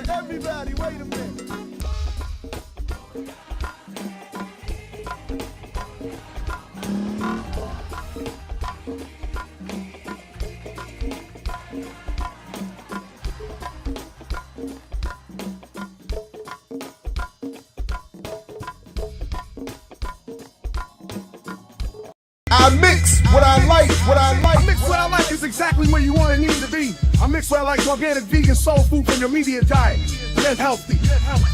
Everybody, wait a minute. I mix what I like, what I like. I mix what I like is exactly where you want and need to be. I mix what I like, organic, vegan, soul food from your immediate diet. Get healthy. Get healthy.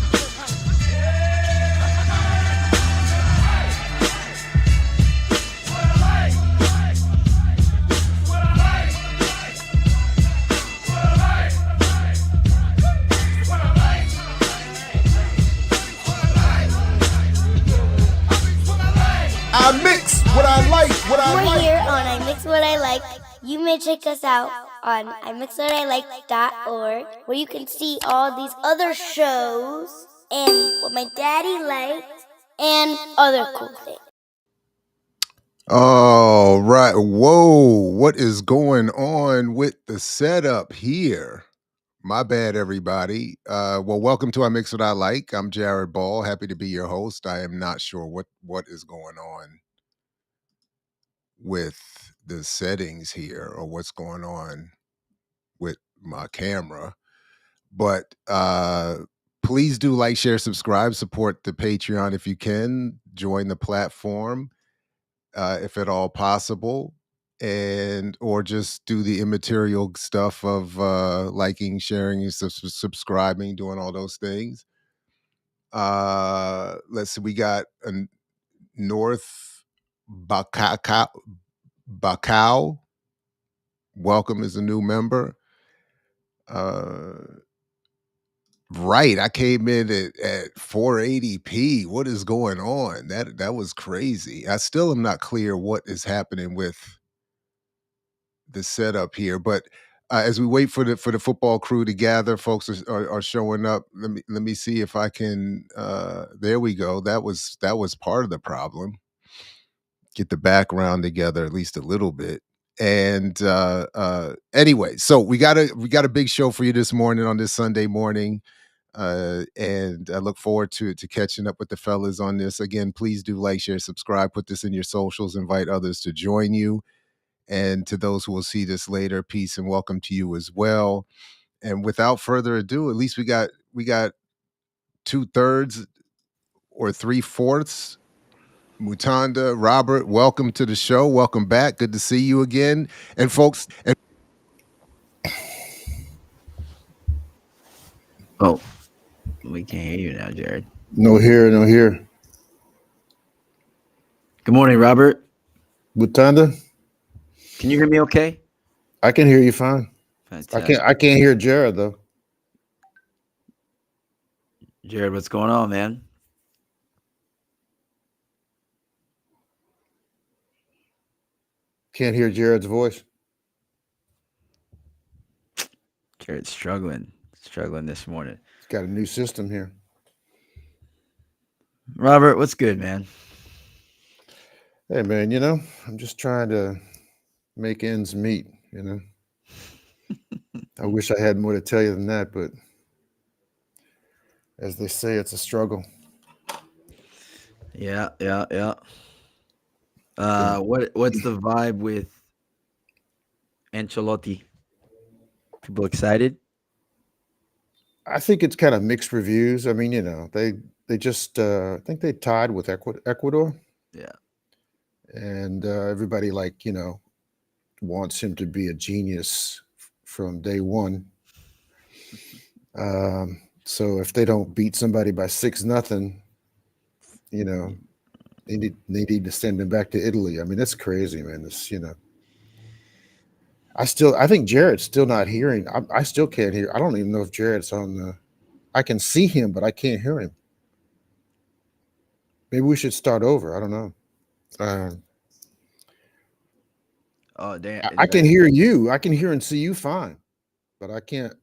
I mix what I like, what I like. We're here on I Mix What I Like. You may check us out on imixwhatilike.org, where you can see all these other shows and what my daddy likes and other cool things. All right. Whoa, what is going on with the setup here? My bad, everybody. Well, welcome to I Mix What I Like. I'm Jared Ball, happy to be your host. I am not sure what is going on with the settings here or what's going on with my camera, but please do like, share, subscribe, support the Patreon if you can, join the platform if at all possible, and or just do the immaterial stuff of liking, sharing, subscribing, doing all those things. Let's see, we got a North Bacau. Welcome as a new member. Right, I came in at 480p. What is going on? That was crazy. I still am not clear what is happening with the setup here, but as we wait for the football crew to gather, folks are showing up. Let me see if I can. There we go. That was part of the problem. Get the background together at least a little bit. And anyway, so we got a big show for you this morning on this Sunday morning. And I look forward to catching up with the fellas on this. Again, please do like, share, subscribe, put this in your socials, invite others to join you. And to those who will see this later, peace and welcome to you as well. And without further ado, at least we got 2/3 or 3/4. Mutanda, Robert, welcome to the show. Welcome back. Good to see you again. And folks, Oh, we can't hear you now, Jared. No here. Good morning, Robert. Mutanda. Can you hear me okay? I can hear you fine. Fantastic. I can't hear Jared though. Jared, what's going on, man? Can't hear Jared's voice. Jared's struggling this morning. He's got a new system here. Robert, what's good, man? Hey man, I'm just trying to make ends meet, I wish I had more to tell you than that, but as they say, it's a struggle. Yeah. What's the vibe with Ancelotti? People excited? I think it's kind of mixed reviews. I mean, they just I think they tied with Ecuador. Yeah. And everybody wants him to be a genius from day one. So if they don't beat somebody by 6-0, they need to send him back to Italy. I mean, that's crazy, man. I think Jared's still not hearing. I still can't hear. I don't even know if Jared's on the. I can see him, but I can't hear him. Maybe we should start over. I don't know. I can hear you. I can hear and see you fine, but I can't.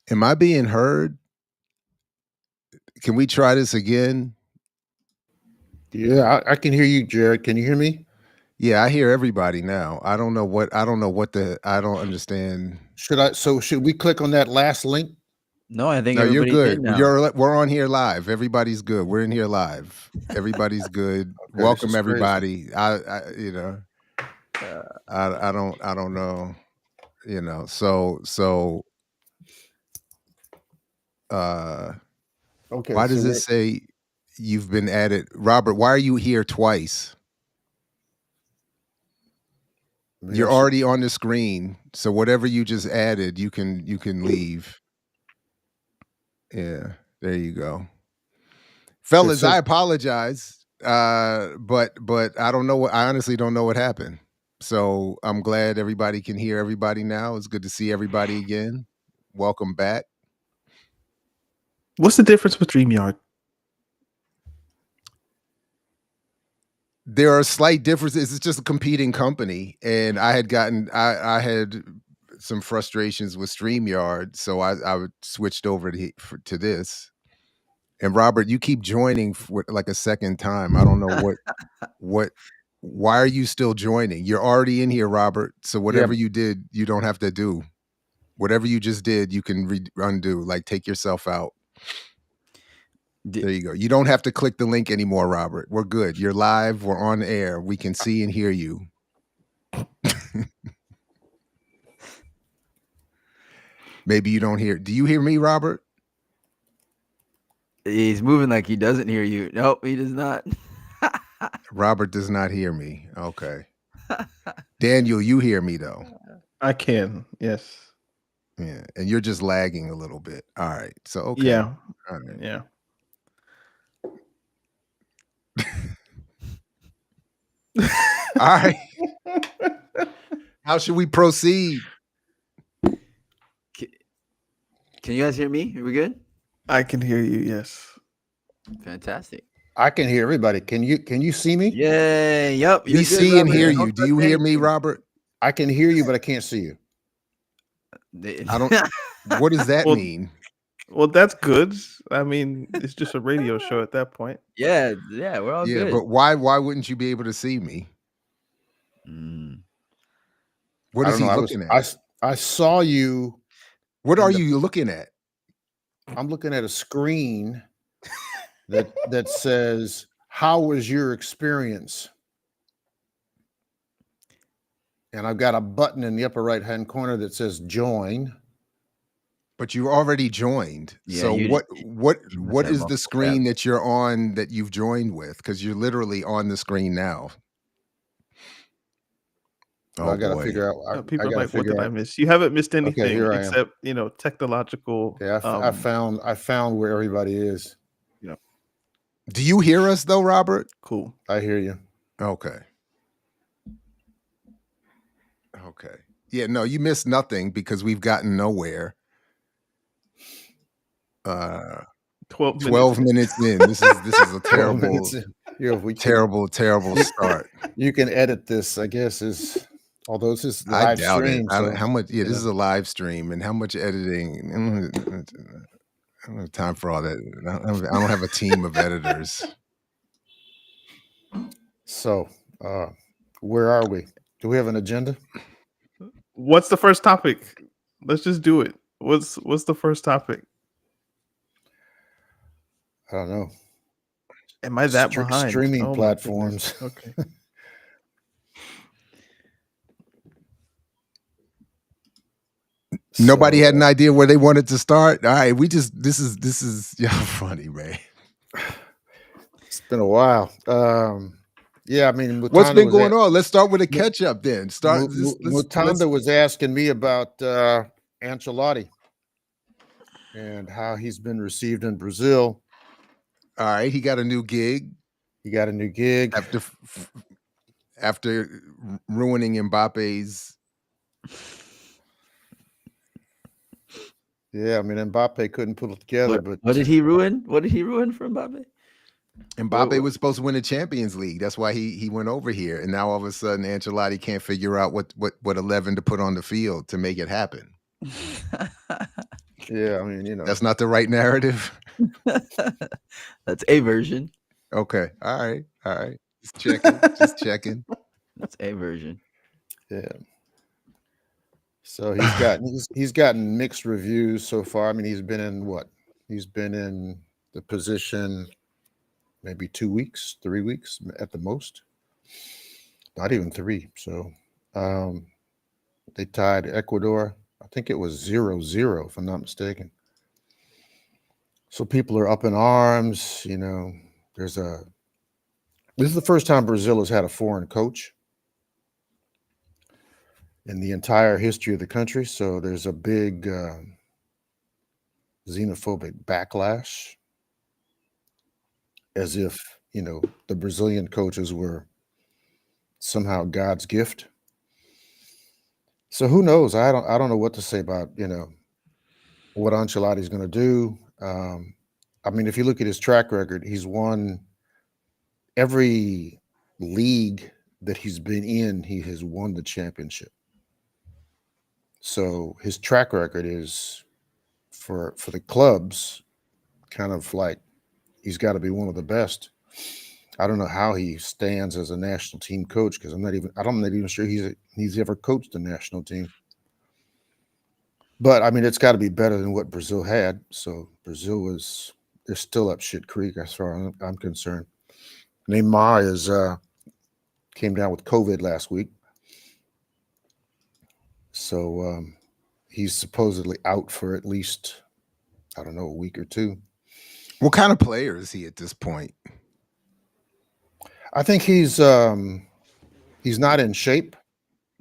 Am I being heard? Can we try this again? Yeah, I can hear you, Jared. Can you hear me? Yeah, I hear everybody now. I don't know what I don't understand. Should we click on that last link? No, I think No, you're everybody's good. in now. We're on here live. Everybody's good. We're in here live. Everybody's good. Okay, Welcome this is crazy. everybody. I don't know. Okay. Why does it say you've been added? Robert, why are you here twice? You're already on the screen. So whatever you just added, you can leave. Yeah, there you go. Fellas, I apologize. But I don't know I honestly don't know what happened. So I'm glad everybody can hear everybody now. It's good to see everybody again. Welcome back. What's the difference with StreamYard? There are slight differences. It's just a competing company, and I had some frustrations with StreamYard, so I switched over to this. And Robert, you keep joining for like a second time. I don't know what. Why are you still joining? You're already in here, Robert. So whatever you did, you don't have to do. Whatever you just did, you can undo. Like take yourself out. There you go. You don't have to click the link anymore, Robert. We're good. You're live. We're on air. We can see and hear you. Maybe you don't hear. Do you hear me, Robert? He's moving like he doesn't hear you. Nope, he does not. Robert does not hear me. Okay. Daniel, you hear me though. I can. Yes. Yeah, and you're just lagging a little bit. All right. So okay. Yeah. All right. Yeah. All right. How should we proceed? Can you guys hear me? Are we good? I can hear you. Yes. Fantastic. I can hear everybody. Can you see me? Yay. Yep. We see and hear you. Do you hear me, Robert? I can hear you, but I can't see you. I don't. What does that mean? Well, that's good. I mean, it's just a radio show at that point. Yeah. We're all good. But why wouldn't you be able to see me? What is he looking at? I saw you. What are you looking at? I'm looking at a screen that says, "How was your experience?" And I've got a button in the upper right-hand corner that says "Join." But you already joined. Yeah, so what is have the screen that you're on that you've joined with? Because you're literally on the screen now. Well, I got to figure out. People are like, "What did I miss?" You haven't missed anything except technological. Okay, I found where everybody is. Yeah. Do you hear us though, Robert? Cool. I hear you. Okay. Yeah. No, you missed nothing because we've gotten nowhere. 12 minutes in. This is a terrible, terrible start. You can edit this, I guess. Although this is I live doubt stream. it. How much? Yeah, this is a live stream, and how much editing? I don't have time for all that. I don't have a team of editors. So, where are we? Do we have an agenda? What's the first topic? Let's just do it. What's the first topic? I don't know. Am I that behind? Streaming platforms. Okay. Nobody had an idea where they wanted to start. All right, this is y'all funny, man. It's been a while. Yeah, I mean, Mutanda what's been going on? Let's start with a catch up then. Mutanda was asking me about Ancelotti and how he's been received in Brazil. All right, he got a new gig. After ruining Mbappe's. Yeah, I mean, Mbappe couldn't put it together. But what did he ruin? What did he ruin for Mbappe? Mbappe was supposed to win the Champions League. That's why he went over here. And now all of a sudden, Ancelotti can't figure out what 11 to put on the field to make it happen. Yeah, I mean, that's not the right narrative. That's a version. Okay, all right. Just checking. That's a version. Yeah. So he's gotten mixed reviews so far. I mean, he's been in the position maybe 2 weeks, 3 weeks at the most. Not even 3. So they tied Ecuador. I think it was 0-0, if I'm not mistaken. So people are up in arms. This is the first time Brazil has had a foreign coach in the entire history of the country. So there's a big xenophobic backlash, as if, the Brazilian coaches were somehow God's gift. So who knows? I don't know what to say about, what Ancelotti's going to do. I mean, if you look at his track record, he's won every league that he's been in. He has won the championship. So his track record is for the clubs kind of like he's got to be one of the best. I don't know how he stands as a national team coach because I'm not even sure he's ever coached the national team. But I mean, it's got to be better than what Brazil had. So Brazil they're still up shit creek as far as I'm concerned. Neymar came down with COVID last week, so he's supposedly out for at least, I don't know, a week or two. What kind of player is he at this point? I think he's not in shape.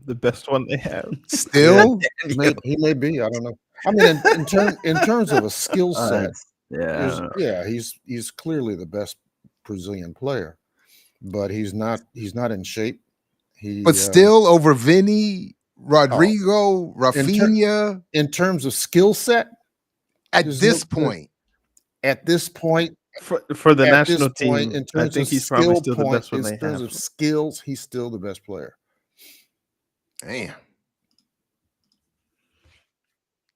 The best one they have. Still? He may be. I don't know. I mean, in terms of a skill set, he's clearly the best Brazilian player, but he's not in shape. But still over Vinny, Rodrigo, Rafinha. In terms of skill set, at this point, for the national team, in I terms think of he's probably still the point, best one in they terms have. of skills, he's still the best player. Damn.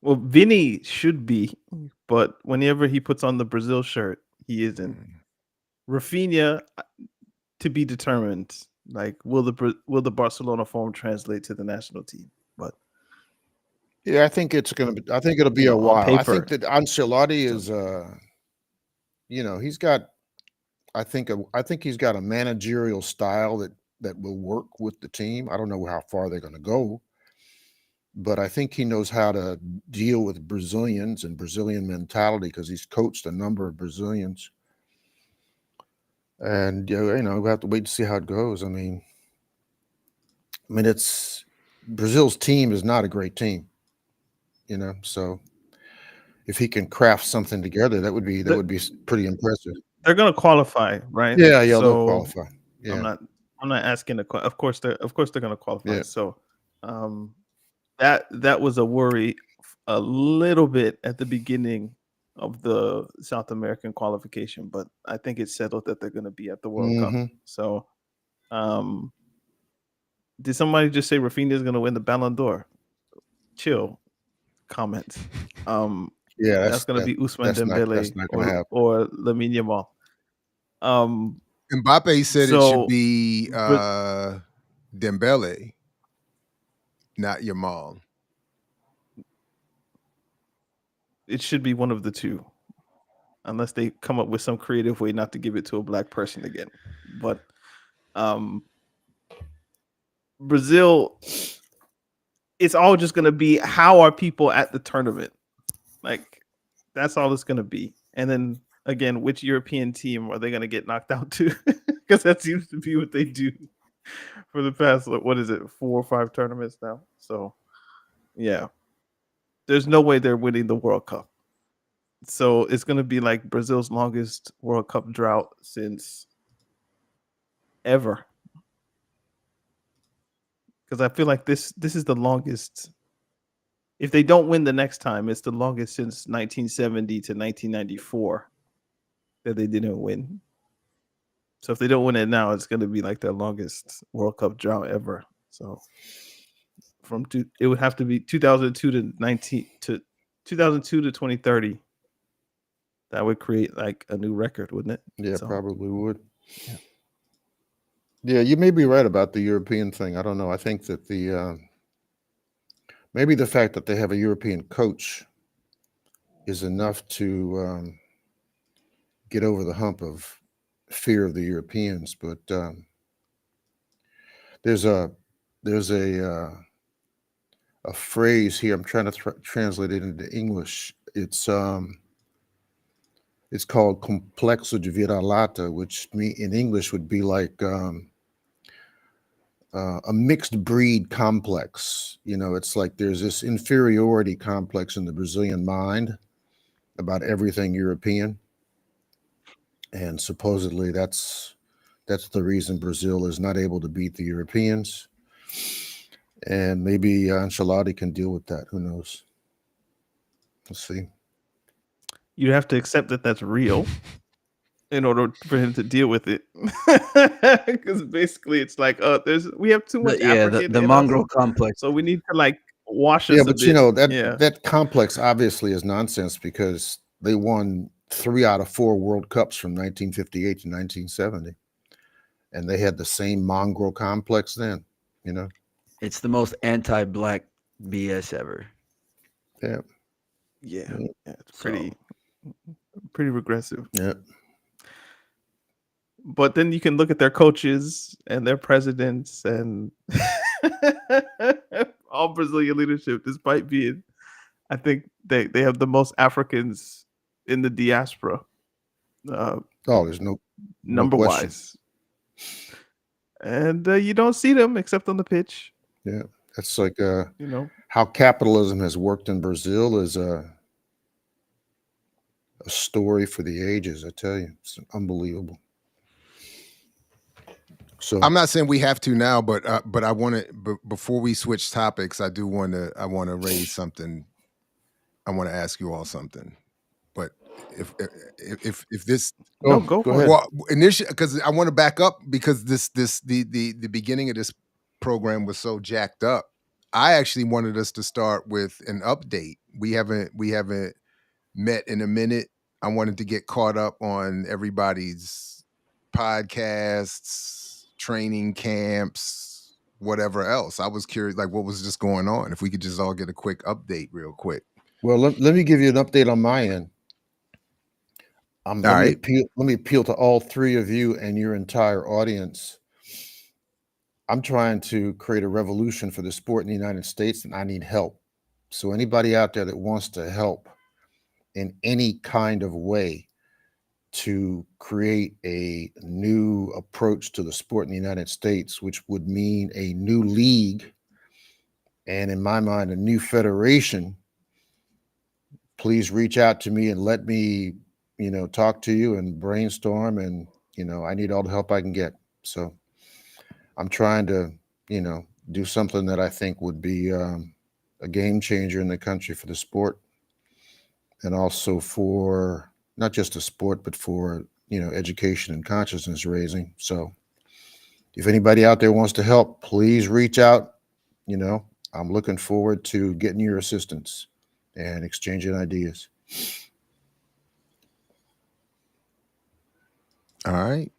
Well, Vinny should be, but whenever he puts on the Brazil shirt, he isn't. Rafinha, to be determined. Like, will the Barcelona form translate to the national team? But yeah, I think it'll be a while. I think that Ancelotti is, he's got. I think he's got a managerial style that will work with the team. I don't know how far they're going to go, but I think he knows how to deal with Brazilians and Brazilian mentality because he's coached a number of Brazilians. And we have to wait to see how it goes. I mean, it's Brazil's team is not a great team, So if he can craft something together, that would be pretty impressive. They're going to qualify, right? Yeah, they'll qualify. Yeah. I'm not asking of course they're going to qualify. Yeah. So that was a worry a little bit at the beginning of the South American qualification, but I think it's settled that they're going to be at the World Cup. So did somebody just say Rafinha is going to win the Ballon d'Or? Chill. Comments. Yeah, that's going to be Ousmane Dembele or Lamine Yamal. Mbappe said it should be Dembele, not Yamal. It should be one of the two, unless they come up with some creative way not to give it to a black person again. But Brazil, it's all just going to be how are people at the tournament? Like, that's all it's going to be. And then again, which European team are they going to get knocked out to? Because that seems to be what they do for the past, 4 or 5 tournaments now. So, yeah, there's no way they're winning the World Cup. So it's going to be like Brazil's longest World Cup drought since ever. Because I feel like this is the longest. If they don't win the next time, it's the longest since 1970 to 1994 that they didn't win. So if they don't win it now, it's going to be like their longest World Cup drought ever. So it would have to be 2002 to 2030. That would create like a new record, wouldn't it? Yeah, probably would. Yeah, you may be right about the European thing. I don't know. I think that maybe the fact that they have a European coach is enough to get over the hump of fear of the Europeans. But there's a phrase here. I'm trying to translate it into English. It's called complexo de vira-lata, which in English would be like a mixed breed complex. It's like there's this inferiority complex in the Brazilian mind about everything European. And supposedly that's the reason Brazil is not able to beat the Europeans. And maybe Ancelotti can deal with that. Who knows? Let's see. You have to accept that that's real in order for him to deal with it. Because basically it's like, we have too much African the mongrel complex. So we need to like wash us a bit. That complex obviously is nonsense because they won 3 out of 4 World Cups from 1958 to 1970. And they had the same mongrel complex then, It's the most anti-black BS ever. Yeah. Yeah, it's So- pretty regressive. Yeah. But then you can look at their coaches and their presidents and all Brazilian leadership, despite being, I think they have the most Africans in the diaspora, Oh, there's no number question. wise. And you don't see them except on the pitch. Yeah. That's like You know, how capitalism has worked in Brazil is a story for the ages. I tell you, it's unbelievable. So I'm not saying we have to now, but I want to. Before we switch topics, I want to raise something. I want to ask you all something. But if this no, go for it. well initially, because I want to back up because the beginning of this program was so jacked up. I actually wanted us to start with an update. We haven't met in a minute. I wanted to get caught up on everybody's podcasts, training camps, whatever else. I was curious, like what was just going on. If we could just all get a quick update real quick. well, let me give you an update on my end. Let me appeal to all three of you and your entire audience. I'm trying to create a revolution for the sport in the United States, and I need help. So anybody out there that wants to help in any kind of way to create a new approach to the sport in the United States, which would mean a new league and, in my mind, a new federation, please reach out to me and let me, talk to you and brainstorm. And, I need all the help I can get. So I'm trying to, do something that I think would be a game changer in the country for the sport, and also for not just the sport, but for, education and consciousness raising. So if anybody out there wants to help, please reach out. I'm looking forward to getting your assistance and exchanging ideas. All right.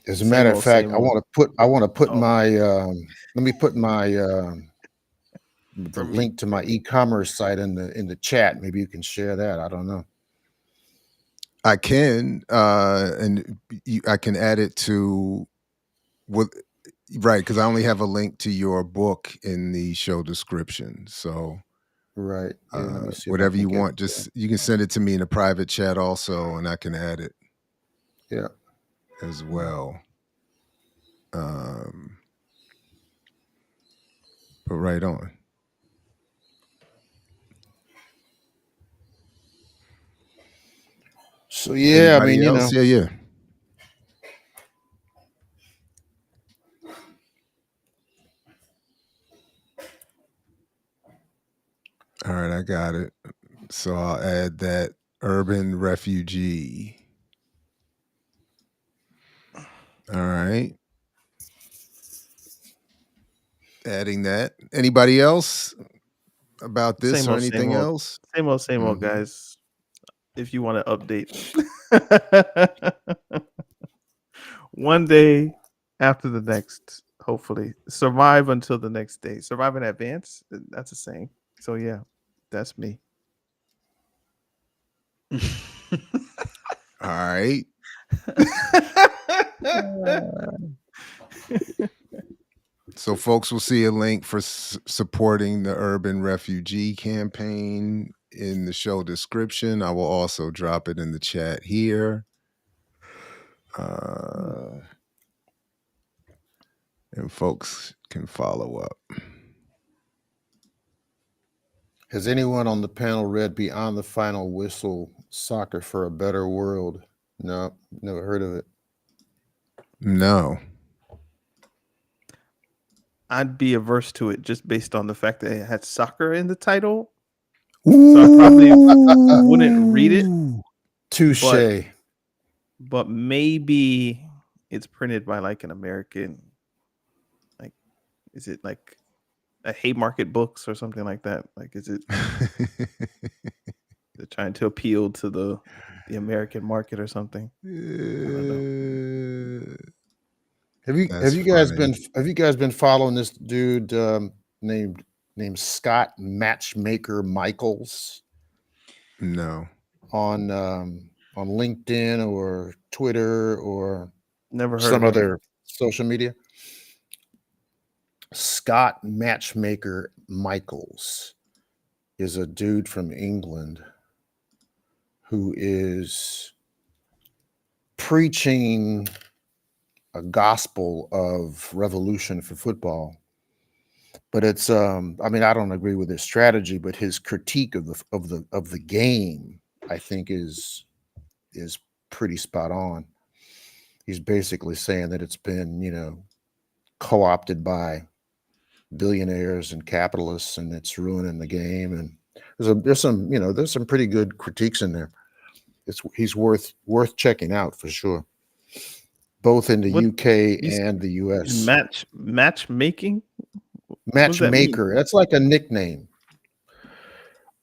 As a matter of fact, I want to put Oh. my let me put my the link to my e-commerce site in the chat. Maybe you can share that. I don't know. I can, and I can add it to right, because I only have a link to your book in the show description. So right, yeah, let me see whatever you want, you can send it to me in a private chat also, and I can add it. Yeah, as well. But right on. So yeah, Anybody else? Yeah. All right, I got it. So I'll add that urban refugee. All right. Adding that. Anybody else about this Same or old, anything else? Same old, guys. If you want to update. One day after the next, hopefully. Survive until the next day. Survive in advance. That's a saying. So yeah, that's me. All right. So folks will see a link for supporting the urban refugee campaign in the show description. I will also drop it in the chat here. And folks can follow up. Has anyone on the panel read Beyond the Final Whistle, Soccer for a Better World? No, never heard of it. No. I'd be averse to it just based on the fact that it had soccer in the title. Ooh. So I probably wouldn't read it. Touche. But maybe it's printed by like an American, like, is it like a Haymarket Books or something like that? Like, is it they're trying to appeal to the American market or something? I don't know. Have you guys been following this dude named named Scott Matchmaker Michaels No. on LinkedIn or Twitter or Never heard some of him. other social media? Scott Matchmaker Michaels is a dude from England who is preaching a gospel of revolution for football. But it's I mean, I don't agree with his strategy, but his critique of the game, I think, is pretty spot on. He's basically saying that it's been, co-opted by billionaires and capitalists, and it's ruining the game. And there's some pretty good critiques in there. He's worth checking out for sure, both in the UK and the US. Matchmaking? Matchmaker. That's like a nickname.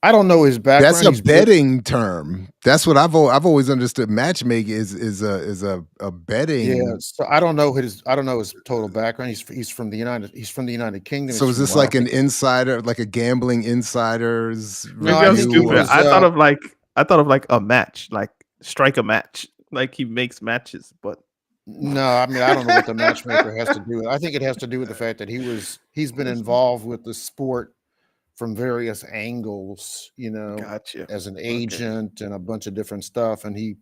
I don't know his background. That's a betting term. That's what I've always understood. Matchmaking is a betting. Yeah, so I don't know his total background. He's from the United Kingdom. So is this like an insider, like a gambling insider's? Maybe I'm stupid. I thought of like a match, like strike a match, like he makes matches. But no, I mean, I don't know what the matchmaker has to do with. I think it has to do with the fact that he's been involved with the sport from various angles, gotcha. as an agent and a bunch of different stuff. And he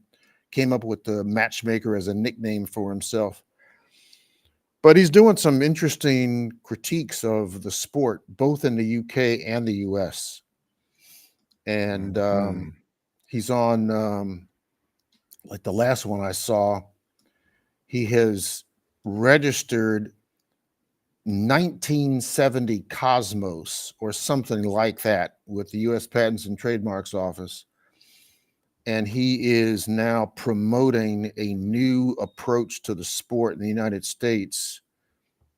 came up with the matchmaker as a nickname for himself. But he's doing some interesting critiques of the sport, both in the UK and the US. And he's on, like the last one I saw, he has registered 1970 Cosmos or something like that with the U.S. Patents and Trademarks Office. And he is now promoting a new approach to the sport in the United States,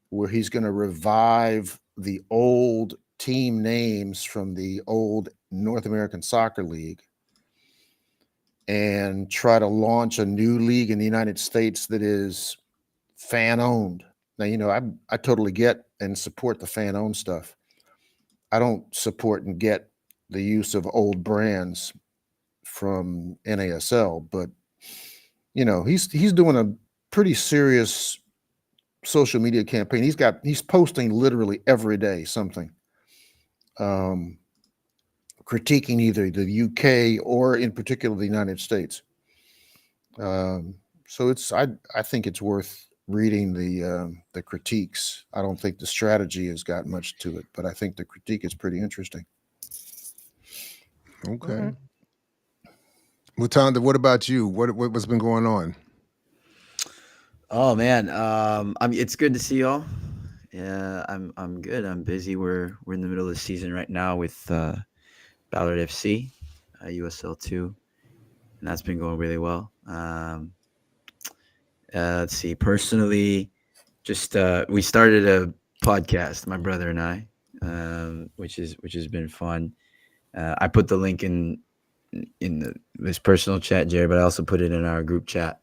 where he's going to revive the old team names from the old North American Soccer League and try to launch a new league in the United States that is fan-owned. Now, I totally get and support the fan-owned stuff. I don't support and get the use of old brands from NASL, but he's doing a pretty serious social media campaign. He's posting literally every day something, critiquing either the UK or in particular the United States. So I think it's worth reading the critiques. I don't think the strategy has got much to it, but I think the critique is pretty interesting. Okay. Mutanda, what about you? What's been going on? Oh man, it's good to see y'all. Yeah, I'm good. I'm busy. We're in the middle of the season right now with Ballard FC, USL 2, and that's been going really well. Let's see. Personally, just we started a podcast, my brother and I, which has been fun. I put the link in this personal chat, Jerry, but I also put it in our group chat.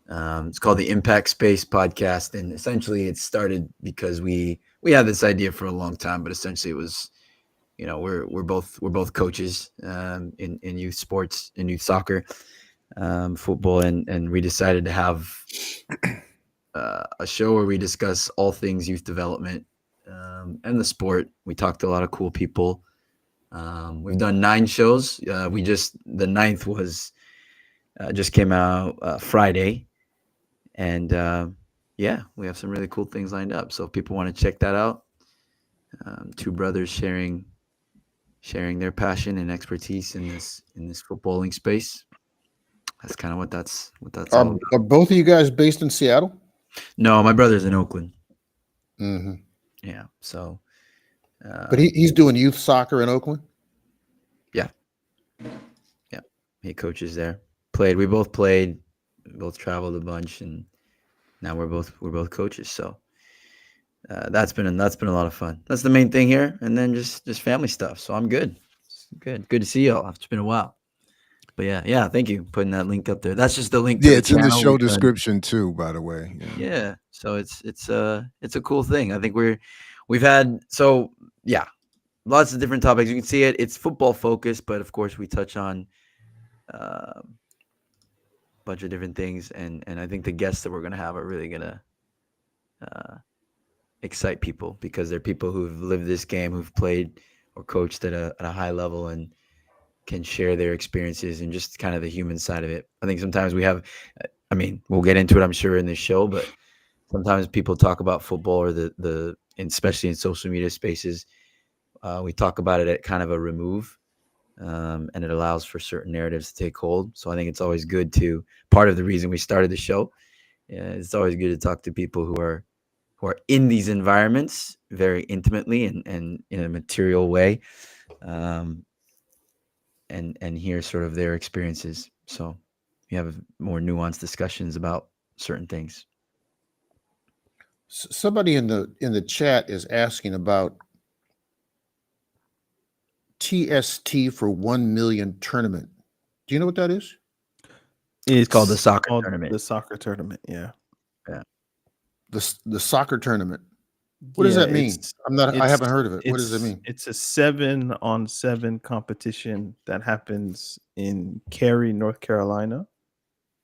It's called the Impact Space Podcast, and essentially it started because we had this idea for a long time, but essentially it was, we're both coaches in youth sports, in youth soccer, football, and we decided to have a show where we discuss all things youth development and the sport. We talked to a lot of cool people. We've done 9 shows. The 9th was just came out Friday, and we have some really cool things lined up. So if people want to check that out, 2 brothers sharing their passion and expertise in this footballing space. That's kind of what that's all about. Are both of you guys based in Seattle? No, my brother's in Oakland. Mm-hmm. Yeah, so. But he's doing youth soccer in Oakland? Yeah. He coaches there. We both played, both traveled a bunch, and now we're both coaches. So that's been a lot of fun. That's the main thing here, and then just family stuff. So I'm good. Good to see y'all. It's been a while. But yeah, thank you for putting that link up there. That's just the link. Yeah, it's in the show description too, by the way. Yeah. So it's a cool thing. I think we've had, so yeah, lots of different topics. You can see it. It's football focused, but of course we touch on a bunch of different things. And I think the guests that we're going to have are really going to excite people because they're people who've lived this game, who've played or coached at a high level and can share their experiences and just kind of the human side of it. I think sometimes we have, I mean, we'll get into it, I'm sure, in this show, but sometimes people talk about football or and especially in social media spaces, we talk about it at kind of a remove, and it allows for certain narratives to take hold. So I think it's always good part of the reason we started the show, it's always good to talk to people who are in these environments very intimately and in a material way, and hear sort of their experiences. So we have more nuanced discussions about certain things. Somebody in the chat is asking about TST for 1 million tournament. Do you know what that is? It's called the soccer tournament. The soccer tournament, yeah. The soccer tournament. What does that mean? I haven't heard of it. What does it mean? It's a 7-on-7 competition that happens in Cary, North Carolina.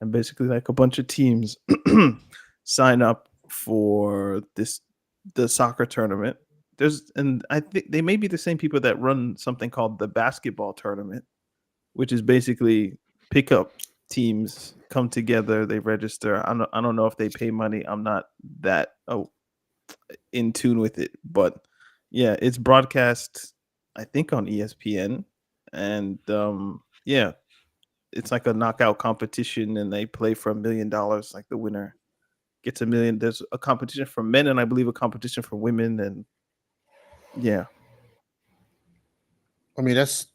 And basically like a bunch of teams sign up for the soccer tournament. And I think they may be the same people that run something called the basketball tournament, which is basically pickup teams come together, they register. I don't know if they pay money. I'm not that in tune with it, but yeah, it's broadcast, I think, on ESPN, and yeah, it's like a knockout competition, and they play for $1 million. Like the winner gets $1 million. There's a competition for men, and I believe a competition for women, and yeah. I mean, is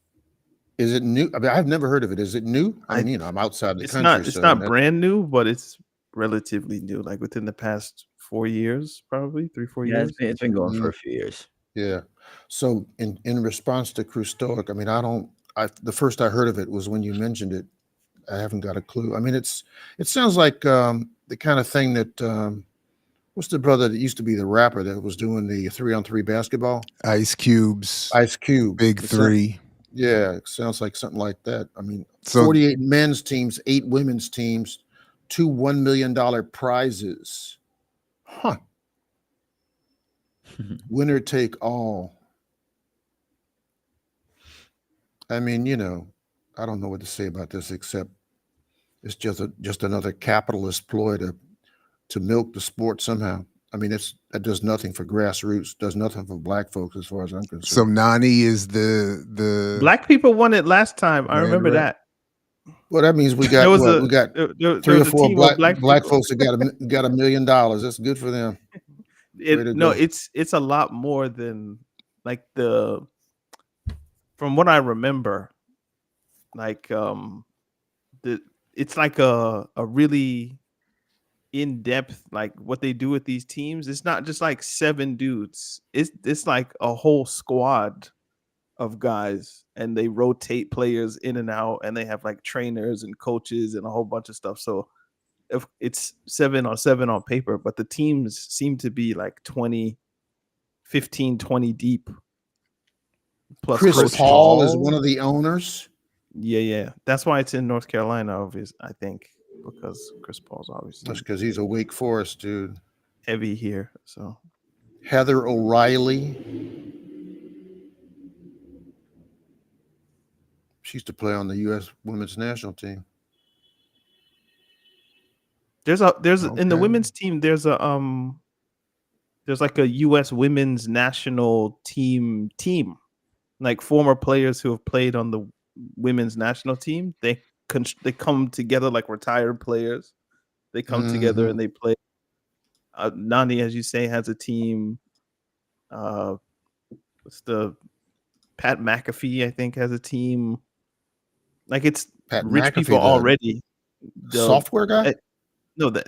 it new? I mean, I've never heard of it. Is it new? I mean, I'm outside the country. It's not brand new, but it's relatively new, like within the past 4 years, probably 3-4 years. It's been going for a few years. Yeah. So in response to Stoic, I mean, the first I heard of it was when you mentioned it. I haven't got a clue. I mean, it sounds like the kind of thing that what's the brother that used to be the rapper that was doing the 3-on-3 basketball? Ice Cube. Big Three. Yeah, it sounds like something like that. I mean, 48 men's teams, 8 women's teams, 2 $1 million prizes. Huh. Winner take all. I mean, I don't know what to say about this except it's just another capitalist ploy to milk the sport somehow. I mean, that does nothing for grassroots, does nothing for black folks as far as I'm concerned. So Nani is the black people won it last time. I remember that. Well, that means we got 3 or 4 black folks that got $1 million. That's good for them. It's a lot more than like from what I remember, like it's like a really in-depth, like what they do with these teams. It's not just like 7 dudes. It's like a whole squad of guys, and they rotate players in and out, and they have like trainers and coaches and a whole bunch of stuff. So if it's 7-on-7 on paper, but the teams seem to be like 15, 20 deep. Plus Chris Paul is one of the owners. Yeah. That's why it's in North Carolina, obviously, I think, because Chris Paul's obviously. That's because he's a Wake Forest dude. Heavy here, so. Heather O'Reilly. She used to play on the U.S. women's national team. There's in the women's team, there's like a U.S. women's national team. Like former players who have played on the women's national team, they come together like retired players. They come together and they play. Nani, as you say, has a team. What's the Pat McAfee? I think has a team. Like it's Pat rich McAfee, people already. The software guy? No, the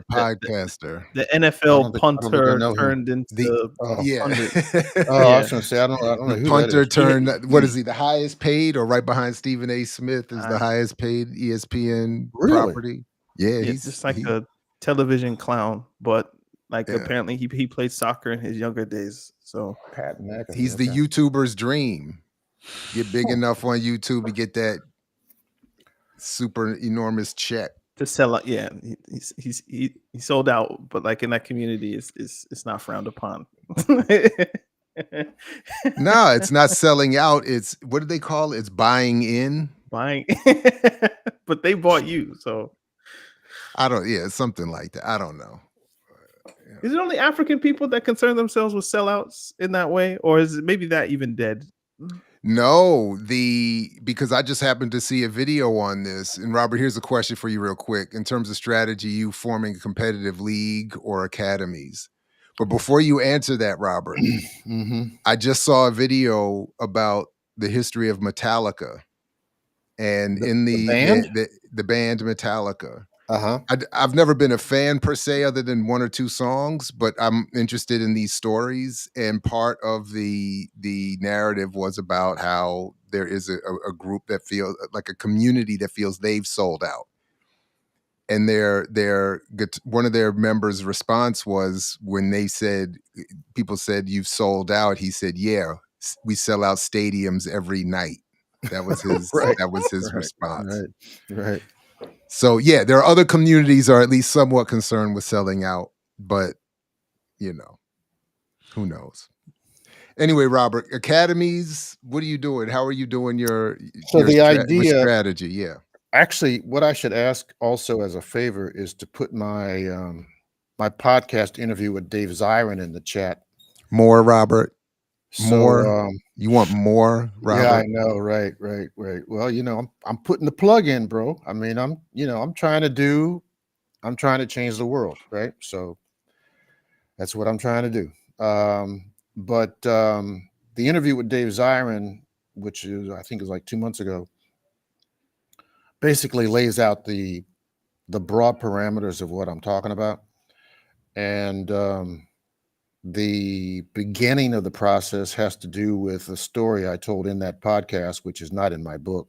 podcaster. The NFL punter turned into yeah. Pundit. I was going to say I don't know who punter that is. turned. What is he? The highest paid, or right behind Stephen A. Smith is the highest paid ESPN property. Yeah, it's just like a television clown, but Like Yeah. apparently he played soccer in his younger days. So Pat McAfee. He's the okay. YouTuber's dream. Get big enough on YouTube to get that super enormous check. to sell out, yeah, he sold out, but like in that community, it's not frowned upon. No, it's not selling out. It's what do they call it? It's buying in. Buying, but they bought you. So I don't. Yeah, it's something like that. I don't know. is it only African people that concern themselves with sellouts in that way, or is it maybe that even dead? No, because I just happened to see a video on this. And Robert, here's a question for you real quick. In terms of strategy, you forming a competitive league or academies. But before you answer that, Robert, I just saw a video about the history of Metallica. And in the band? the band Metallica. Uh-huh. I've never been a fan per se, other than one or two songs, but I'm interested in these stories. And part of the narrative was about how there is a group that feels like a community that feels they've sold out. And one of their members' response was when people said you've sold out. He said, "Yeah, we sell out stadiums every night." That was his. Right. That was his response. Right. So yeah, there are other communities are at least somewhat concerned with selling out, but who knows? Anyway, Robert, academies, what are you doing? How are you doing your strategy? Yeah. Actually, what I should ask also as a favor is to put my my podcast interview with Dave Zirin in the chat. More, Robert. More. So you want more, Robert? Yeah, I know. Right. Well, I'm putting the plug in, bro. I mean, I'm trying to change the world, right? So that's what I'm trying to do. But the interview with Dave Zirin, which I think is like 2 months ago, basically lays out the broad parameters of what I'm talking about. And the beginning of the process has to do with a story I told in that podcast, which is not in my book,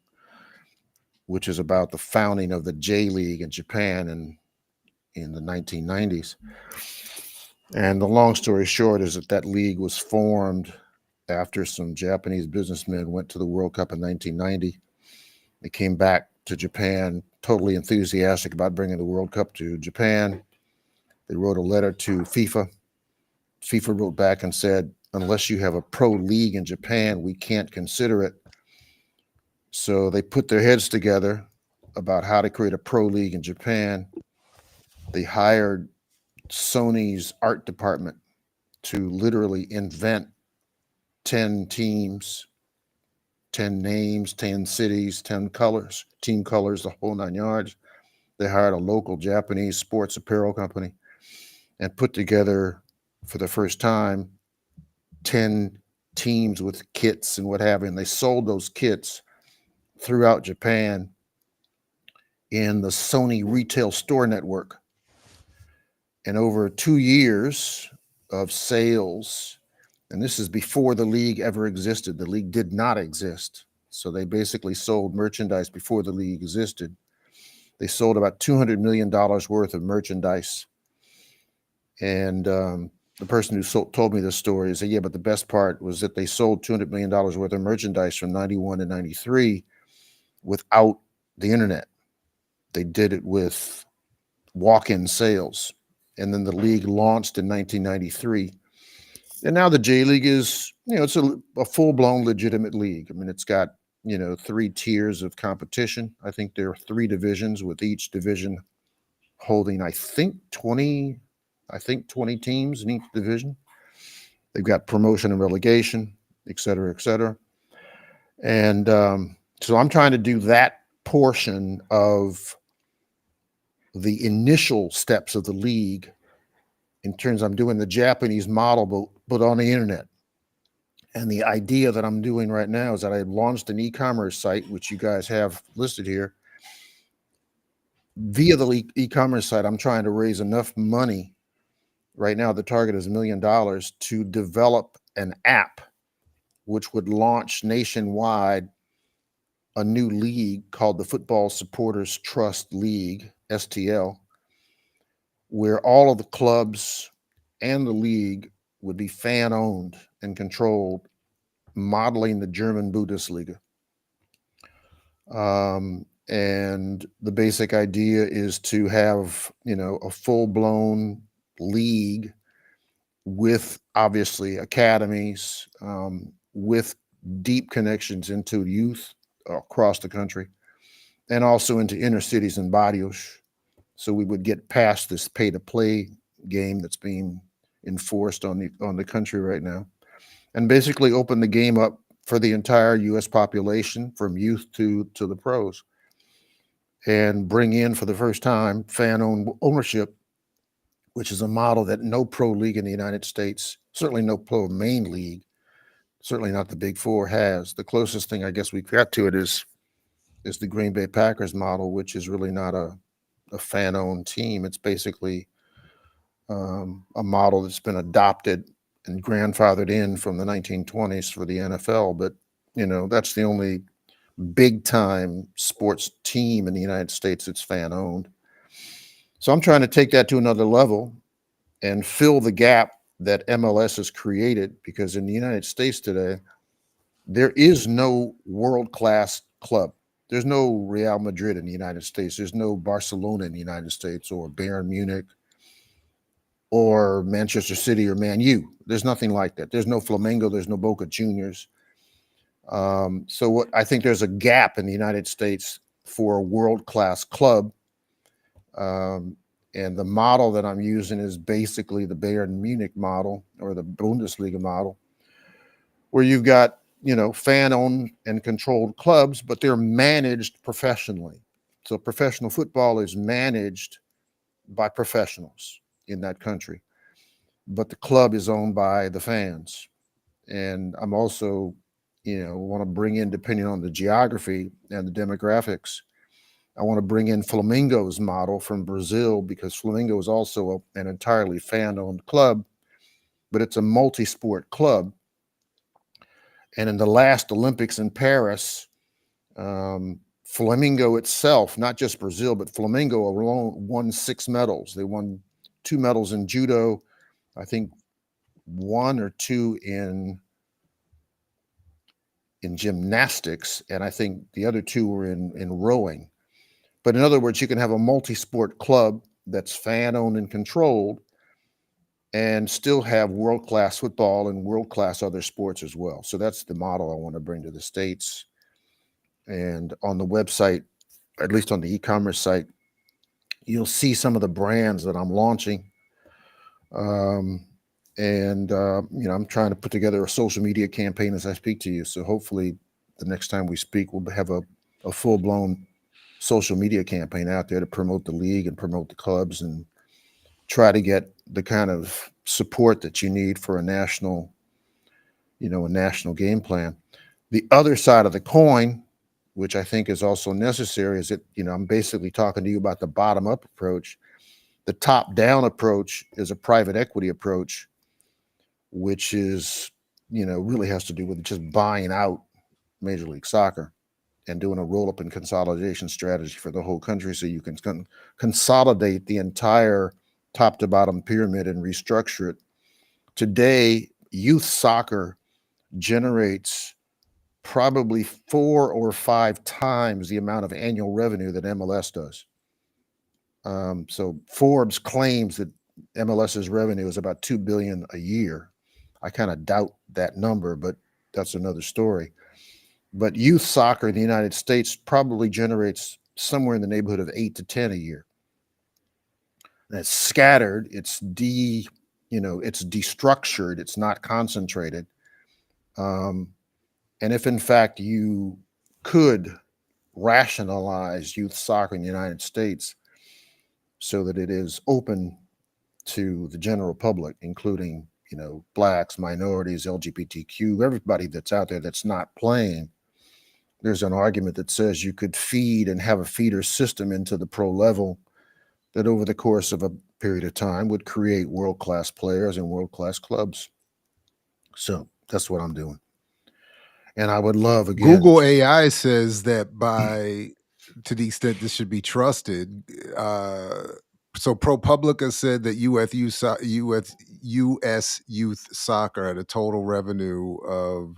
which is about the founding of the J League in Japan in the 1990s. And the long story short is that league was formed after some Japanese businessmen went to the World Cup in 1990. They came back to Japan totally enthusiastic about bringing the World Cup to Japan. They wrote a letter to FIFA. FIFA wrote back and said, unless you have a pro league in Japan, we can't consider it. So they put their heads together about how to create a pro league in Japan. They hired Sony's art department to literally invent 10 teams, 10 names, 10 cities, 10 colors, team colors, the whole 9 yards. They hired a local Japanese sports apparel company and put together for the first time 10 teams with kits and what have you. And they sold those kits throughout Japan in the Sony retail store network. And over 2 years of sales, and this is before the league ever existed. The league did not exist. So they basically sold merchandise before the league existed. They sold about $200 million worth of merchandise. And the person who told me this story said, yeah, but the best part was that they sold $200 million worth of merchandise from 91 to 93 without the internet. They did it with walk-in sales. And then the league launched in 1993. And now the J League is, it's a full-blown legitimate league. I mean, it's got, 3 tiers of competition. I think there are 3 divisions, with each division holding, I think 20 teams in each division. They've got promotion and relegation, et cetera, et cetera. And so I'm trying to do that portion of the initial steps of the league. In terms, I'm doing the Japanese model, but on the internet. And the idea that I'm doing right now is that I launched an e-commerce site, which you guys have listed here. Via the e-commerce site, I'm trying to raise enough money. Right now, the target is $1 million to develop an app which would launch nationwide a new league called the Football Supporters Trust League, STL, where all of the clubs and the league would be fan owned and controlled, modeling the German Bundesliga. And the basic idea is to have, a full-blown league with obviously academies, with deep connections into youth across the country, and also into inner cities and barrios. So we would get past this pay-to-play game that's being enforced on the country right now, and basically open the game up for the entire U.S. population, from youth to the pros, and bring in for the first time fan-owned ownership, which is a model that no pro league in the United States, certainly no pro main league, certainly not the Big Four, has. The closest thing I guess we got to it is the Green Bay Packers model, which is really not a fan-owned team. It's basically a model that's been adopted and grandfathered in from the 1920s for the NFL. But, that's the only big-time sports team in the United States that's fan-owned. So I'm trying to take that to another level and fill the gap that MLS has created, because in the United States today, there is no world-class club. There's no Real Madrid in the United States. There's no Barcelona in the United States, or Bayern Munich, or Manchester City, or Man U. There's nothing like that. There's no Flamengo. There's no Boca Juniors. So what I think there's a gap in the United States for a world-class club. And the model that I'm using is basically the Bayern Munich model, or the Bundesliga model, where you've got, fan-owned and controlled clubs, but they're managed professionally. So professional football is managed by professionals in that country, but the club is owned by the fans. And I'm also, want to bring in, depending on the geography and the demographics, I want to bring in Flamengo's model from Brazil, because Flamengo is also an entirely fan-owned club, but it's a multi-sport club. And in the last Olympics in Paris, Flamengo itself, not just Brazil, but Flamengo alone won 6 medals. They won 2 medals in judo, I think 1 or 2 in gymnastics, and I think the other 2 were in rowing. But in other words, you can have a multi-sport club that's fan-owned and controlled, and still have world-class football and world-class other sports as well. So that's the model I want to bring to the States. And on the website, at least on the e-commerce site, you'll see some of the brands that I'm launching. I'm trying to put together a social media campaign as I speak to you. So hopefully the next time we speak, we'll have a full-blown social media campaign out there to promote the league and promote the clubs, and try to get the kind of support that you need for a national game plan. The other side of the coin, which I think is also necessary, is that, I'm basically talking to you about the bottom-up approach. The top-down approach is a private equity approach, which is, really has to do with just buying out Major League Soccer and doing a roll-up and consolidation strategy for the whole country, so you can consolidate the entire top-to-bottom pyramid and restructure it. Today, youth soccer generates probably 4 or 5 times the amount of annual revenue that MLS does. So Forbes claims that MLS's revenue is about $2 billion a year. I kind of doubt that number, but that's another story. But youth soccer in the United States probably generates somewhere in the neighborhood of 8 to 10 a year. And it's scattered. It's destructured. It's not concentrated. And if in fact you could rationalize youth soccer in the United States so that it is open to the general public, including, blacks, minorities, LGBTQ, everybody that's out there that's not playing, there's an argument that says you could feed and have a feeder system into the pro level that over the course of a period of time would create world-class players and world-class clubs. So that's what I'm doing. And I would love, again, Google AI says that to the extent this should be trusted, So ProPublica said that U.S. youth soccer had a total revenue of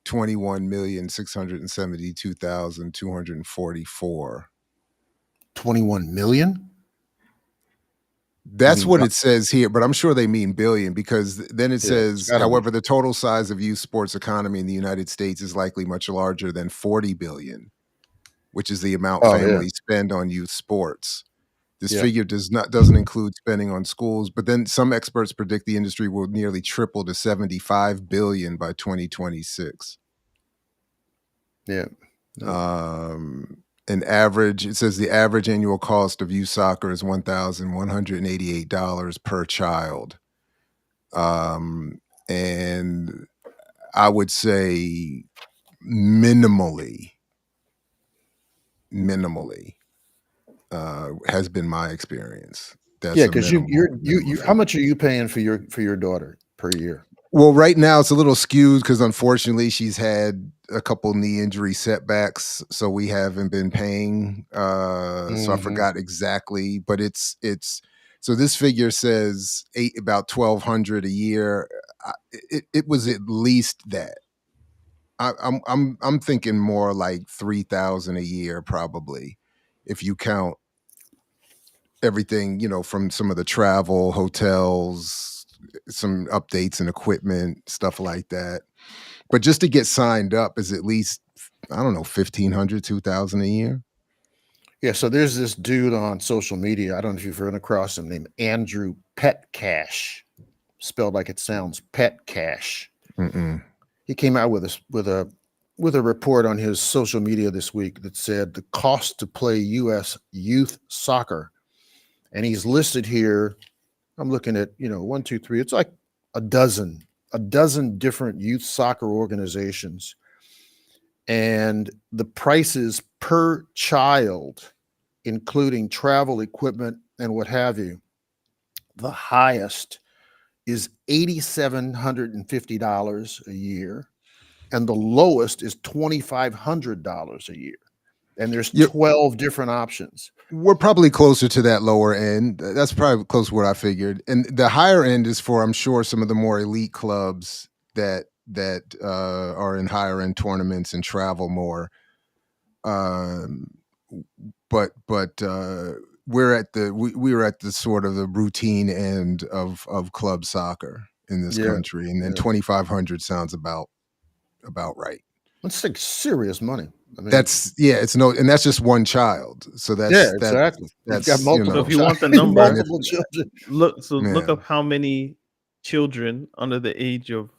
21,672,244. 21 million? That's mean what do- it says here, but I'm sure they mean billion, because then it Yeah, it's says, gotta be. however, the total size of youth sports economy in the United States is likely much larger than 40 billion, which is the amount Oh, yeah. families spend on youth sports. This Yeah. figure doesn't include spending on schools, but then some experts predict the industry will nearly triple to 75 billion by 2026. Yeah. It says the average annual cost of youth soccer is $1,188 per child. And I would say minimally has been my experience. That's Yeah, a because minimal you how much are you paying for your daughter per year? Well, right now it's a little skewed because unfortunately she's had a couple knee injury setbacks, so we haven't been paying. So I Mhm. forgot exactly, but it's so this figure says about 1,200 a year. It was at least that. I'm thinking more like 3,000 a year probably, if you count everything, from some of the travel, hotels, some updates and equipment, stuff like that. But just to get signed up is at least, I don't know, 1,500, 2,000 a year. Yeah, so there's this dude on social media. I don't know if you've run across him, named Andrew Petcash, spelled like it sounds, Petcash. Mm-mm. He came out with a report on his social media this week that said the cost to play U.S. youth soccer, and he's listed here. I'm looking at 1, 2, 3. It's like a dozen different youth soccer organizations, and the prices per child, including travel, equipment, and what have you, the highest is $8,750 a year, and the lowest is $2,500 a year. And there's 12 different options. We're probably closer to that lower end. That's probably close to what I figured. And the higher end is for, I'm sure, some of the more elite clubs that are in higher end tournaments and travel more. But we're at the sort of the routine end of club soccer in this country, and then 2,500 sounds about right. That's like serious money. I mean, and that's just one child. So that's exactly. That's got multiple. So if you want the number, multiple children. Look up how many children under the age of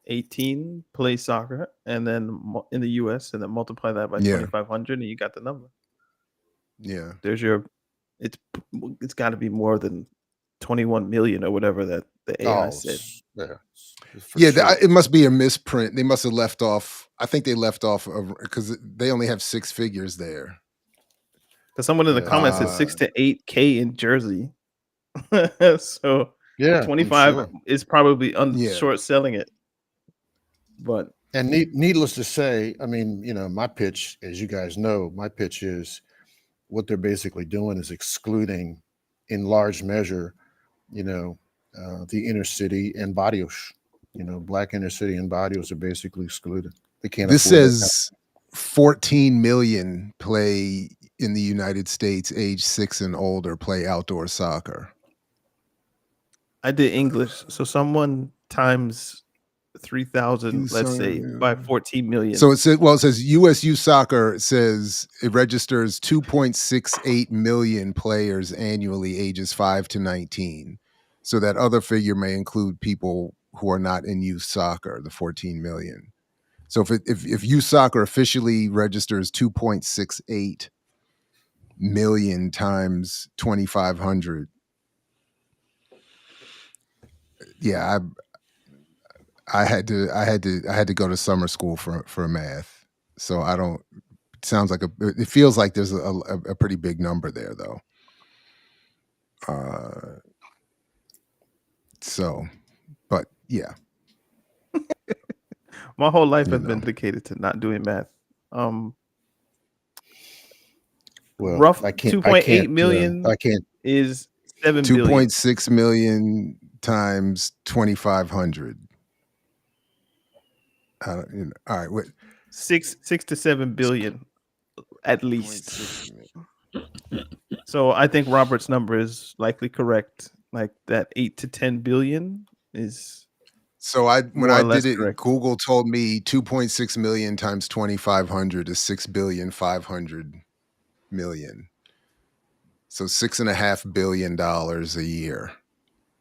18 play soccer, and then in the U.S., and then multiply that by 2,500, and you got the number. Yeah, there's your. It's got to be more than 21 million or whatever that the AI said. It must be a misprint. They must have left off. I think they left off because they only have 6 figures there. Because someone in the comments said 6 to 8K in Jersey. So 25 is probably short selling it. But needless to say, I mean, my pitch, as you guys know, is what they're basically doing is excluding, in large measure, the inner city and barrios. Black inner city and barrios are basically excluded. They can't. This says 14 million play in the United States, age 6 and older, play outdoor soccer. I did English, so someone times 3,000, let's say, by 14 million. So it says U.S. youth soccer says it registers 2.68 million players annually, ages 5 to 19. So that other figure may include people who are not in youth soccer, the 14 million. So if youth soccer officially registers 2.68 million times 2,500, yeah, I had to go to summer school for math. So I don't. It sounds like it feels like there's a pretty big number there though. But yeah. My whole life has been dedicated to not doing math. Well, rough I can't, 2.8 million I can't is 7 billion. 2.6 million times 2,500. All right. Wait. 6 to 7 billion at least. 0.6 million. So I think Robert's number is likely correct. Like that 8 to 10 billion is So when more I or less did it, correct. Google told me 2.6 million times 2,500 is 6,500,000,000. So $6.5 billion a year.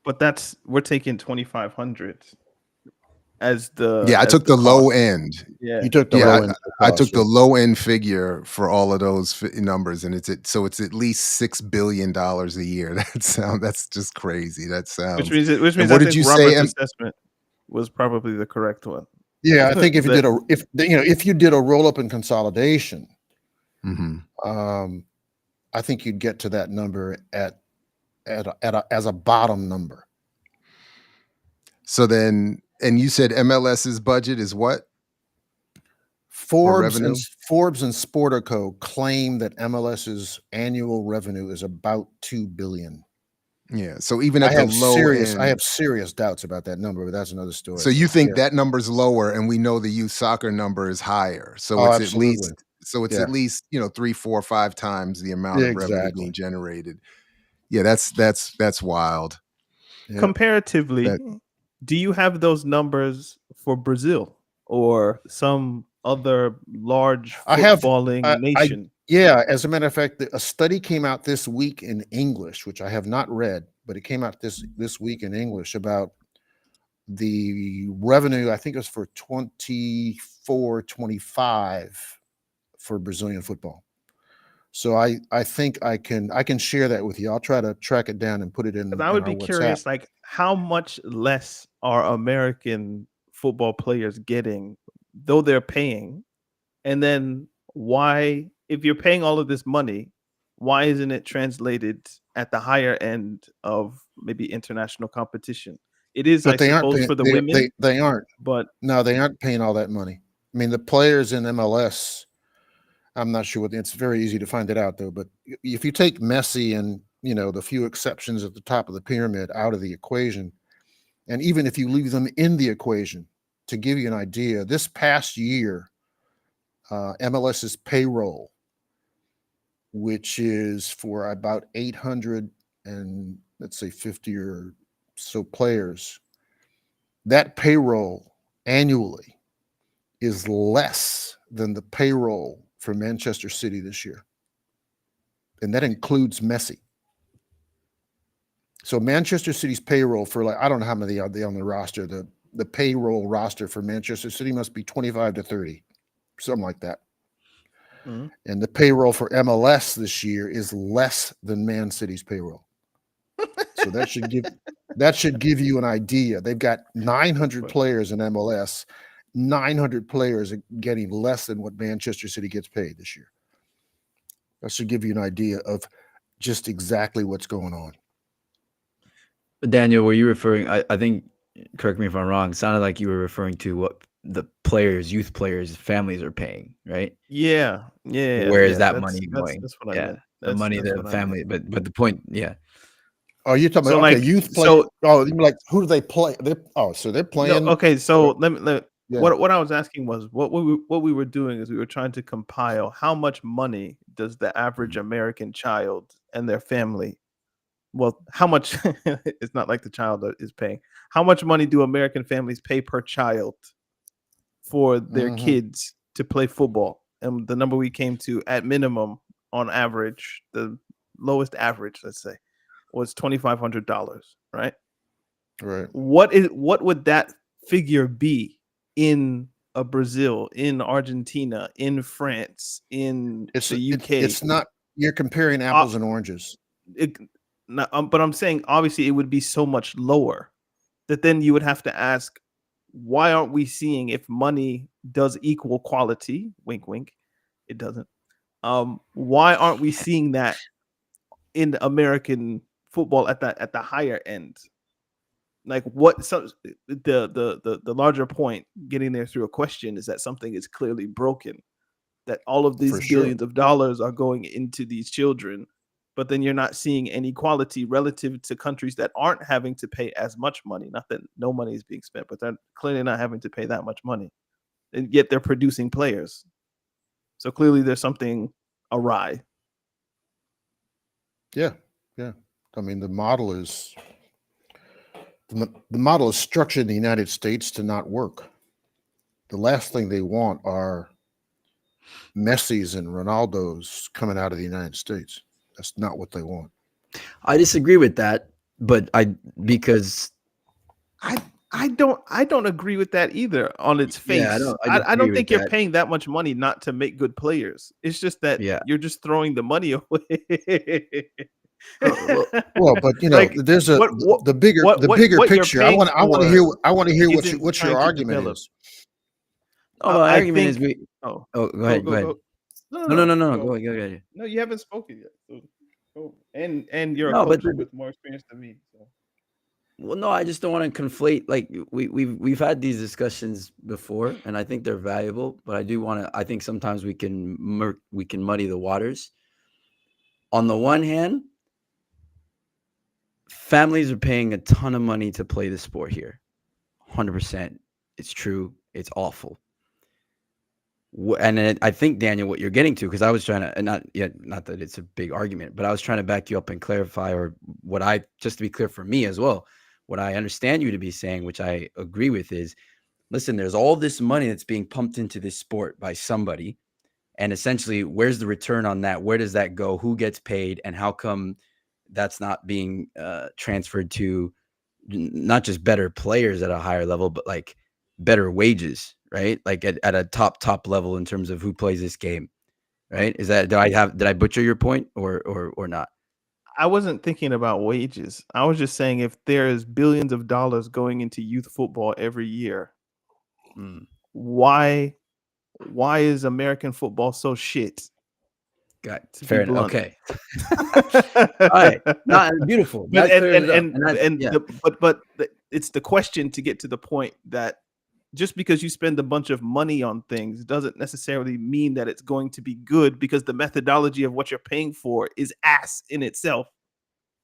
But we're taking 2,500 as Yeah, I as took the low cost. end. Yeah. You took the Yeah, low end. I took the low end figure for all of those numbers, and it's at least $6 billion a year. That's just crazy. That Which sounds. means And I what did think you say? Robert's assessment was probably the correct one. Yeah, I think if you That- if you did a roll up and consolidation, Mhm. I think you'd get to that number as a bottom number. So then, and you said MLS's budget is what? Forbes revenue? and Sportico claim that MLS's annual revenue is about $2 billion. Yeah. So even at the low end, I have serious doubts about that number, but that's another story. so you think Yeah. that number's lower, and we know the youth soccer number is higher. So Oh, it's absolutely. at least 3, 4, 5 times the amount of revenue Exactly. being generated. Yeah, that's wild. Yeah. Comparatively, That- do you have those numbers for Brazil or some other large I have- footballing nation? Yeah, as a matter of fact, a study came out this week in English, which I have not read, but it came out this week in English about the revenue. I think it was for 24-25 for Brazilian football. So I think I can share that with you. I'll try to track it down and put it in. Because I would our be WhatsApp. curious, like how much less are American football players getting, though they're paying? And then why, if you're paying all of this money, why isn't it translated at the higher end of maybe international competition? It is, But I they aren't suppose, paying, for the women, They aren't. but No, they aren't paying all that money. I mean, the players in MLS, I'm not sure it's very easy to find it out though. But if you take Messi and the few exceptions at the top of the pyramid out of the equation, and even if you leave them in the equation, to give you an idea, this past year, MLS's payroll, which is for about 800 and let's say 50 or so players, that payroll annually is less than the payroll for Manchester City this year. And that includes Messi. So Manchester City's payroll for, I don't know how many are they on the roster. The payroll roster for Manchester City must be 25 to 30, something like that. Mhm. And the payroll for MLS this year is less than Man City's payroll. So that should give you an idea. They've got 900 players in MLS. 900 players are getting less than what Manchester City gets paid this year. That should give you an idea of just exactly what's going on. Daniel, were you referring? I think, correct me if I'm wrong. It sounded like you were referring to what the players, youth players, families are paying, right? yeah. Where is that that's- money going? That's what I meant. The money, That's the what I family. meant. But the point, yeah. Oh, you're talking So, about like, youth play. so- Who do they play? So they're playing. No, okay, so Yeah. what I was asking was what we were doing is we were trying to compile how much money does the average American child and their family, well, how much it's not like the child that is paying. How much money do American families pay per child for their Mhm. kids to play football? And the number we came to at minimum on average, the lowest average, let's say, was $2,500, right? Right. What would that figure be in a Brazil, in Argentina, in France, in the UK? It's not. You're comparing apples and oranges. But I'm saying obviously it would be so much lower that then you would have to ask, why aren't we seeing, if money does equal quality? Wink, wink. It doesn't. Why aren't we seeing that in American football at the higher end? Like the larger point, getting there through a question, is that something is clearly broken. That all of these For sure. billions of dollars are going into these children, but then you're not seeing any equality relative to countries that aren't having to pay as much money. Not that no money is being spent, but they're clearly not having to pay that much money, and yet they're producing players. So clearly there's something awry. Yeah. I mean, the model is structured in the United States to not work. The last thing they want are Messi's and Ronaldo's coming out of the United States. That's not what they want. I disagree with that, but because I don't agree with that either on its face. Yeah, I don't think you're that. paying that much money not to make good players. It's just that you're just throwing the money away. Well, but Like, there's the bigger picture. I want to hear what your argument is. Oh, my argument is Oh, go ahead. No. Go ahead. No, you haven't spoken yet. So go. And you're a No, coach but with more experience than me. So. Well, no, I just don't want to conflate. Like we've had these discussions before, and I think they're valuable. But I do want to. I think sometimes we can muddy the waters. On the one hand, families are paying a ton of money to play the sport here. 100%. It's true. It's awful. And I think, Daniel, what you're getting to, because I was trying to, not that it's a big argument, but I was trying to back you up and clarify, or just to be clear for me as well, what I understand you to be saying, which I agree with, is, listen, there's all this money that's being pumped into this sport by somebody. And essentially, where's the return on that? Where does that go? Who gets paid? And how come that's not being transferred to not just better players at a higher level, but like better wages, right? Like at a top level in terms of who plays this game, right? Is that, did I butcher your point or not? I wasn't thinking about wages. I was just saying, if there is billions of dollars going into youth football every year, why is American football so shit? Fair enough. Okay. All right. No, beautiful. But it's the question to get to the point that just because you spend a bunch of money on things doesn't necessarily mean that it's going to be good, because the methodology of what you're paying for is ass in itself.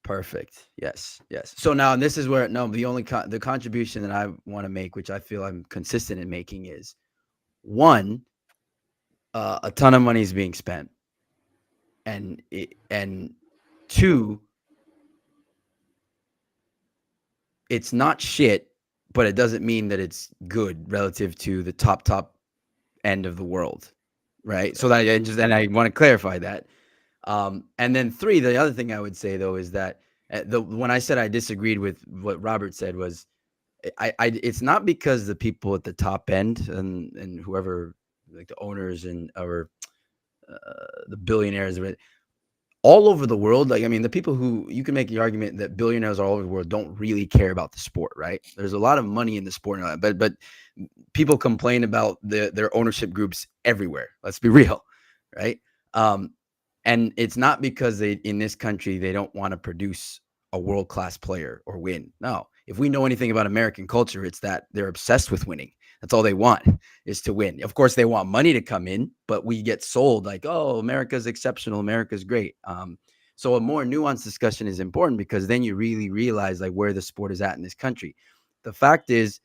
Perfect. Yes. So now, and this is where the contribution that I want to make, which I feel I'm consistent in making, is one, a ton of money is being spent, and two, it's not shit, but it doesn't mean that it's good relative to the top end of the world, right? So that I want to clarify that. And then three, the other thing I would say though is that when I said I disagreed with what Robert said, was it's not because the people at the top end and whoever, like the owners or the billionaires, all over the world, like, I mean, the people who, you can make the argument that billionaires all over the world don't really care about the sport, right? There's a lot of money in the sport, but people complain about their ownership groups everywhere. Let's be real, right? And it's not because in this country, they don't want to produce a world-class player or win. No, if we know anything about American culture, it's that they're obsessed with winning. That's all they want, is to win. Of course, they want money to come in, but we get sold like, oh, America's exceptional, America's great. So a more nuanced discussion is important, because then you really realize like where the sport is at in this country. The fact is,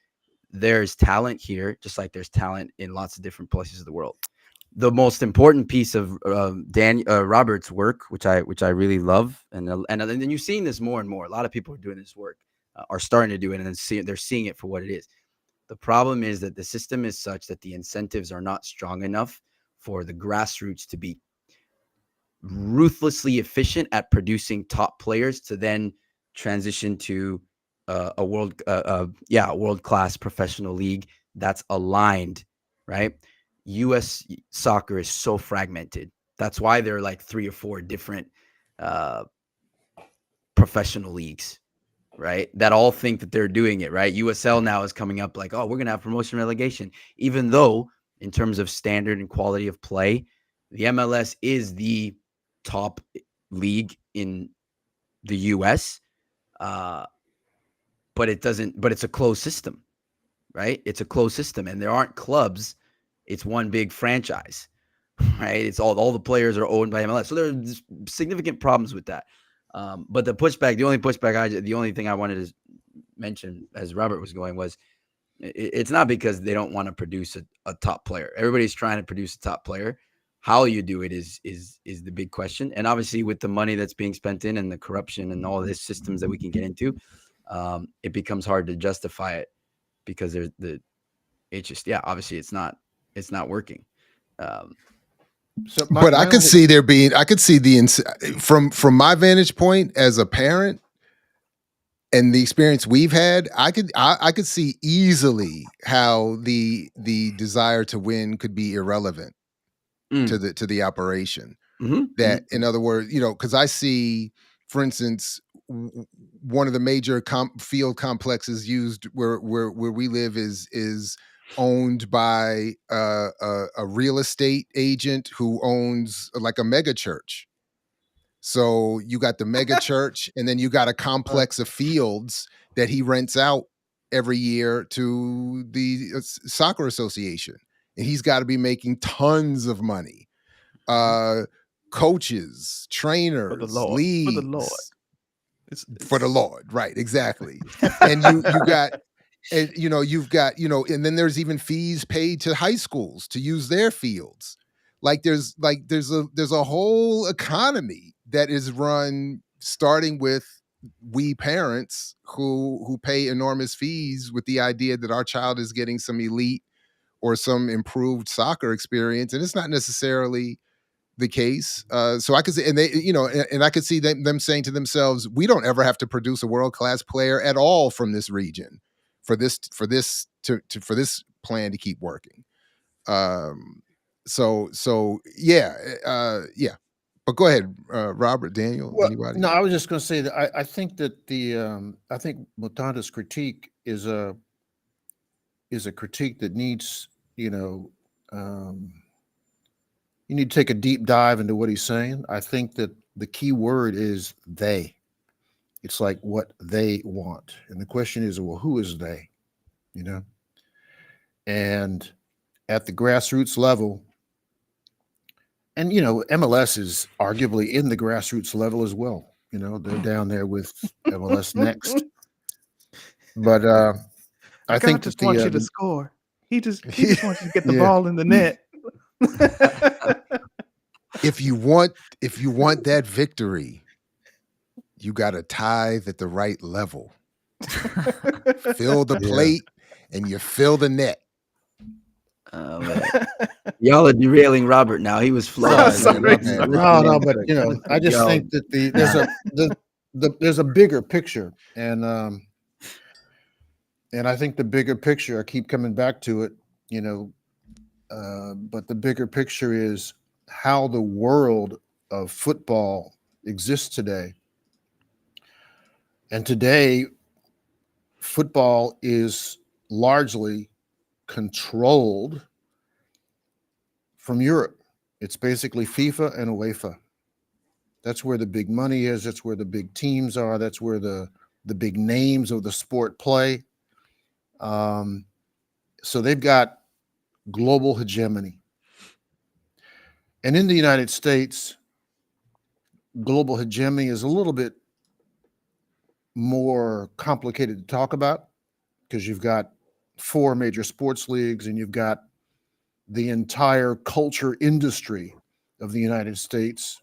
there's talent here, just like there's talent in lots of different places of the world. The most important piece of Robert's work, which I really love, and then you've seen this more and more. A lot of people are doing this work, are starting to do it, and then they're seeing it for what it is. The problem is that the system is such that the incentives are not strong enough for the grassroots to be ruthlessly efficient at producing top players to then transition to a world-class professional league that's aligned, right? U.S. soccer is so fragmented. That's why there are like 3 or 4 different professional leagues, right? That all think that they're doing it, right? USL now is coming up like, oh, we're going to have promotion relegation, even though in terms of standard and quality of play, the MLS is the top league in the US. But it's a closed system, right? It's a closed system, and there aren't clubs. It's one big franchise. right? It's all the players are owned by MLS. So there's significant problems with that. But the pushback, the only thing I wanted to mention as Robert was going was it's not because they don't want to produce a top player. Everybody's trying to produce a top player. How you do it is the big question. And obviously with the money that's being spent in and the corruption and all these systems that we can get into, it becomes hard to justify it because obviously it's not working. But I could see from my vantage point as a parent and the experience we've had, I could see easily how the desire to win could be irrelevant to the operation. That, in other words, because I see, for instance, one of the major field complexes used where we live is owned by a real estate agent who owns like a mega church. So you got the mega church, and then you got a complex of fields that he rents out every year to the soccer association, and he's got to be making tons of money. Coaches, trainers, leagues, for the Lord. For the Lord, right? Exactly. And you got, and you've got, and then there's even fees paid to high schools to use their fields. There's a whole economy that is run starting with we parents who pay enormous fees with the idea that our child is getting some elite or some improved soccer experience, and it's not necessarily the case. So I could see, and they, and I could see them saying to themselves, we don't ever have to produce a world-class player at all from this region for this plan to keep working. So yeah. But go ahead, Robert, Daniel, anybody? No, I was just going to say that I think that I think Mutanta's critique is a critique that needs, you need to take a deep dive into what he's saying. I think that the key word is they. It's like what they want. And the question is, well, who is they? And at the grassroots level, and, MLS is arguably in the grassroots level as well. They're down there with MLS Next. But I think just wants you to score. He just wants you to get the ball in the net. If you want that victory, you got to tithe at the right level. Fill the plate and you fill the net. Y'all are derailing Robert now. He was flowing. No, but I just think that there's a bigger picture, and I think the bigger picture, I keep coming back to it, but the bigger picture is how the world of football exists today. And today, football is largely controlled from Europe. It's basically FIFA and UEFA. That's where the big money is. That's where the big teams are. That's where the big names of the sport play. So they've got global hegemony. And in the United States, global hegemony is a little bit more complicated to talk about because you've got 4 major sports leagues and you've got the entire culture industry of the United States,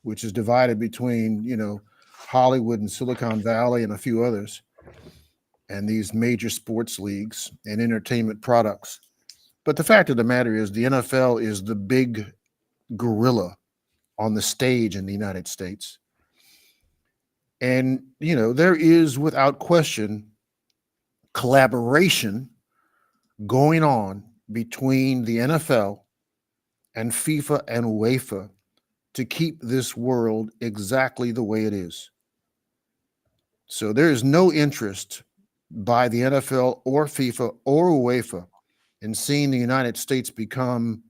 which is divided between, Hollywood and Silicon Valley and a few others, and these major sports leagues and entertainment products. But the fact of the matter is the NFL is the big gorilla on the stage in the United States. And, there is without question collaboration going on between the NFL and FIFA and UEFA to keep this world exactly the way it is. So there is no interest by the NFL or FIFA or UEFA in seeing the United States become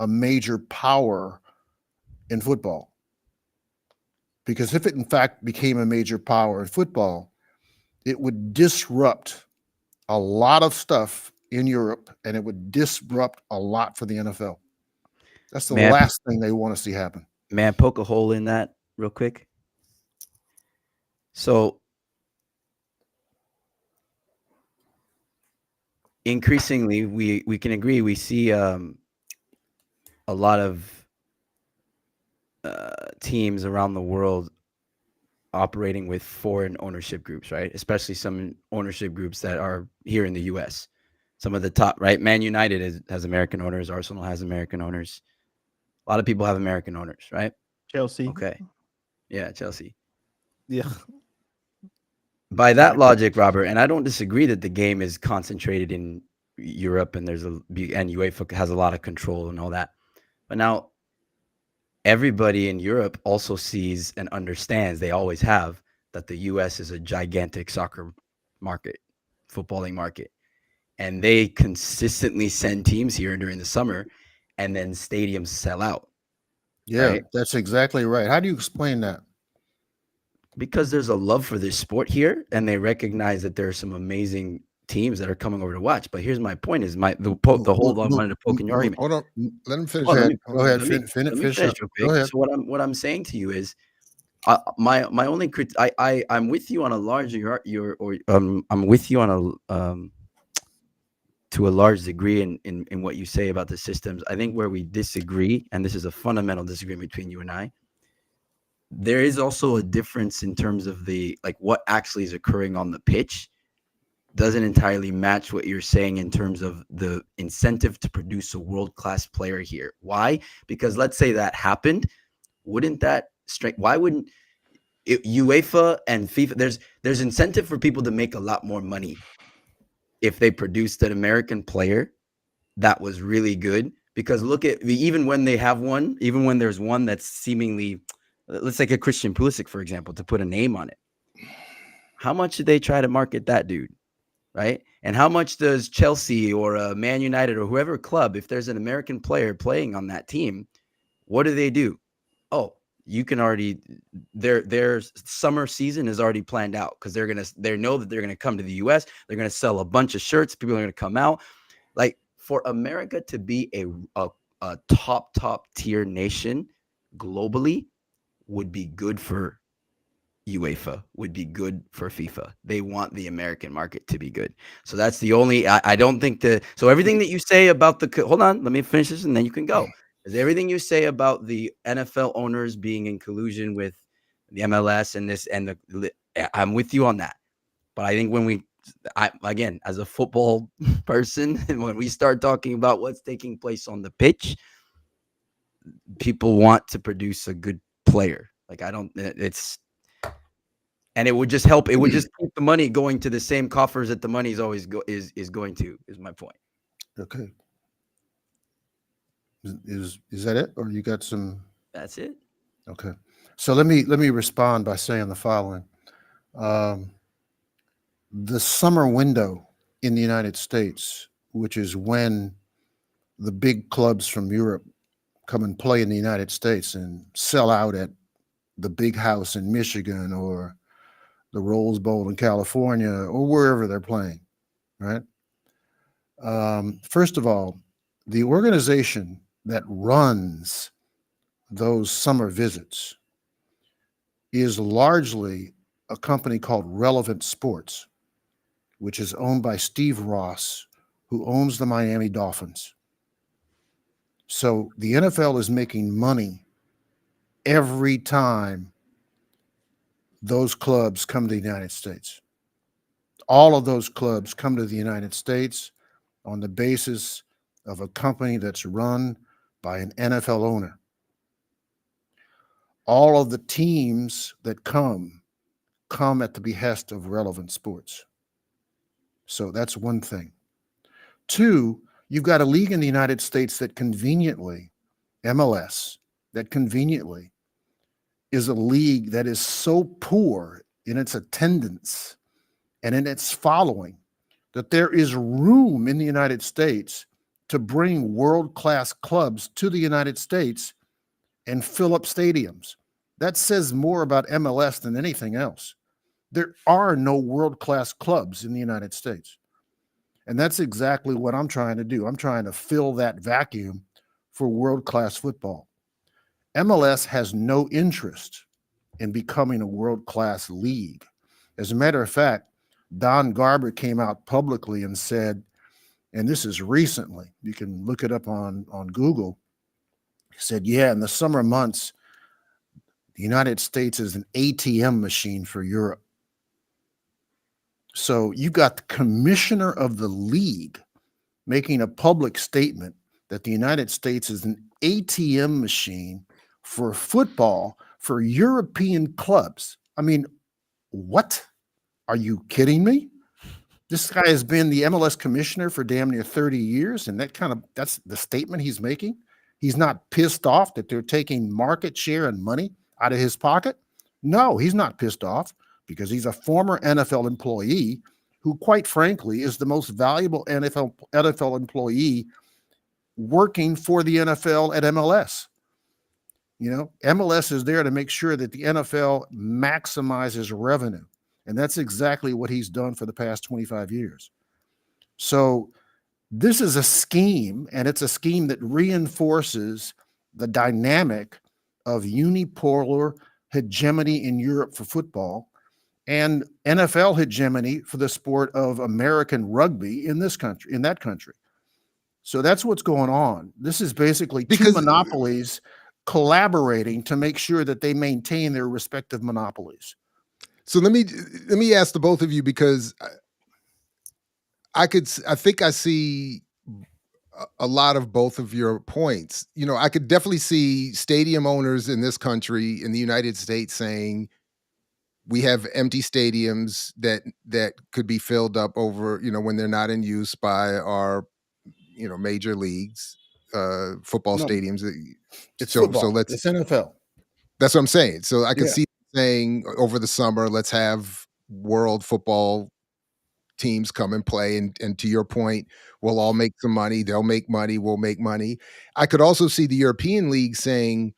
a major power in football. Because if it in fact became a major power in football, it would disrupt a lot of stuff in Europe, and it would disrupt a lot for the NFL. That's the May I, last thing they want to see happen. may I poke a hole in that real quick? So increasingly, we can agree, we see a lot of teams around the world operating with foreign ownership groups, right? Especially some ownership groups that are here in the U.S. Some of the top, right? Man United has American owners. Arsenal has American owners. A lot of people have American owners, right? Chelsea. Okay. Yeah, Chelsea. Yeah. By that logic, Robert, and I don't disagree that the game is concentrated in Europe and and UEFA has a lot of control and all that. But now everybody in Europe also sees and understands, they always have, that the US is a gigantic soccer market, footballing market. And they consistently send teams here during the summer, and then stadiums sell out. Yeah, right? that's exactly right. How do you explain that? Because there's a love for this sport here, and they recognize that there are some amazing teams that are coming over to watch. But here's my point: is the hold on, I wanted to poke in your argument. Hold on. Let him finish. Well, Go let ahead. me Finish finish up. real Go quick. ahead. So what I'm saying to you is, my only I'm with you on a larger I'm with you on a to a large degree in what you say about the systems. I think where we disagree, and this is a fundamental disagreement between you and I, there is also a difference in terms of the what actually is occurring on the pitch doesn't entirely match what you're saying in terms of the incentive to produce a world-class player here. Why? Because let's say that happened, wouldn't that why wouldn't UEFA and FIFA, there's incentive for people to make a lot more money if they produced an American player that was really good. Because look at, even when they have one, even when there's one that's seemingly, let's take a Christian Pulisic, for example, to put a name on it. How much did they try to market that dude? Right? And how much does Chelsea or Man United or whoever club, if there's an American player playing on that team, what do? Oh, you can already, their summer season is already planned out because they know that they're gonna come to the US. They're gonna sell a bunch of shirts. People are gonna come out. Like, for America to be a top tier nation globally would be good for UEFA, would be good for FIFA. They want the American market to be good. So that's the only, I don't think so everything that you say about hold on, let me finish this and then you can go. Is everything you say about the NFL owners being in collusion with the MLS and this, and I'm with you on that. But I think when again, as a football person, and when we start talking about what's taking place on the pitch, people want to produce a good player. And it would just help. It would just keep the money going to the same coffers that the money is always is going to. Is my point. Okay. Is that it, or you got some? That's it. Okay. So let me respond by saying the following. The summer window in the United States, which is when the big clubs from Europe come and play in the United States and sell out at the Big House in Michigan or the Rose Bowl in California or wherever they're playing, right? First of all, the organization that runs those summer visits is largely a company called Relevant Sports, which is owned by Steve Ross, who owns the Miami Dolphins. So the NFL is making money every time those clubs come to the United States. All of those clubs come to the United States on the basis of a company that's run by an NFL owner. All of the teams that come at the behest of Relevant Sports. So that's one thing. Two, you've got a league in the United States that conveniently, MLS, that conveniently is a league that is so poor in its attendance and in its following that there is room in the United States to bring world-class clubs to the United States and fill up stadiums. That says more about MLS than anything else. There are no world-class clubs in the United States. And that's exactly what I'm trying to do. I'm trying to fill that vacuum for world-class football. MLS has no interest in becoming a world-class league. As a matter of fact, Don Garber came out publicly and said, and this is recently, you can look it up on Google, he said, yeah, in the summer months, the United States is an ATM machine for Europe. So you got the commissioner of the league making a public statement that the United States is an ATM machine for football for European clubs. I mean, what? Are you kidding me? This guy has been the MLS commissioner for damn near 30 years, and that's the statement he's making. He's not pissed off that they're taking market share and money out of his pocket. No, he's not pissed off because he's a former NFL employee who, quite frankly, is the most valuable NFL employee working for the NFL at MLS. You know, MLS is there to make sure that the NFL maximizes revenue. And that's exactly what he's done for the past 25 years. So this is a scheme, and it's a scheme that reinforces the dynamic of unipolar hegemony in Europe for football and NFL hegemony for the sport of American rugby in this country, in that country. So that's what's going on. This is basically two monopolies collaborating to make sure that they maintain their respective monopolies. So let me ask the both of you, because I think I see a lot of both of your points. You know, I could definitely see stadium owners in this country, in the United States, saying we have empty stadiums that could be filled up over, you know, when they're not in use by our, you know, major leagues, football stadiums. It's football. So it's NFL. That's what I'm saying. So I could see saying over the summer, let's have world football teams come and play. And to your point, we'll all make some money. They'll make money. We'll make money. I could also see the European League saying,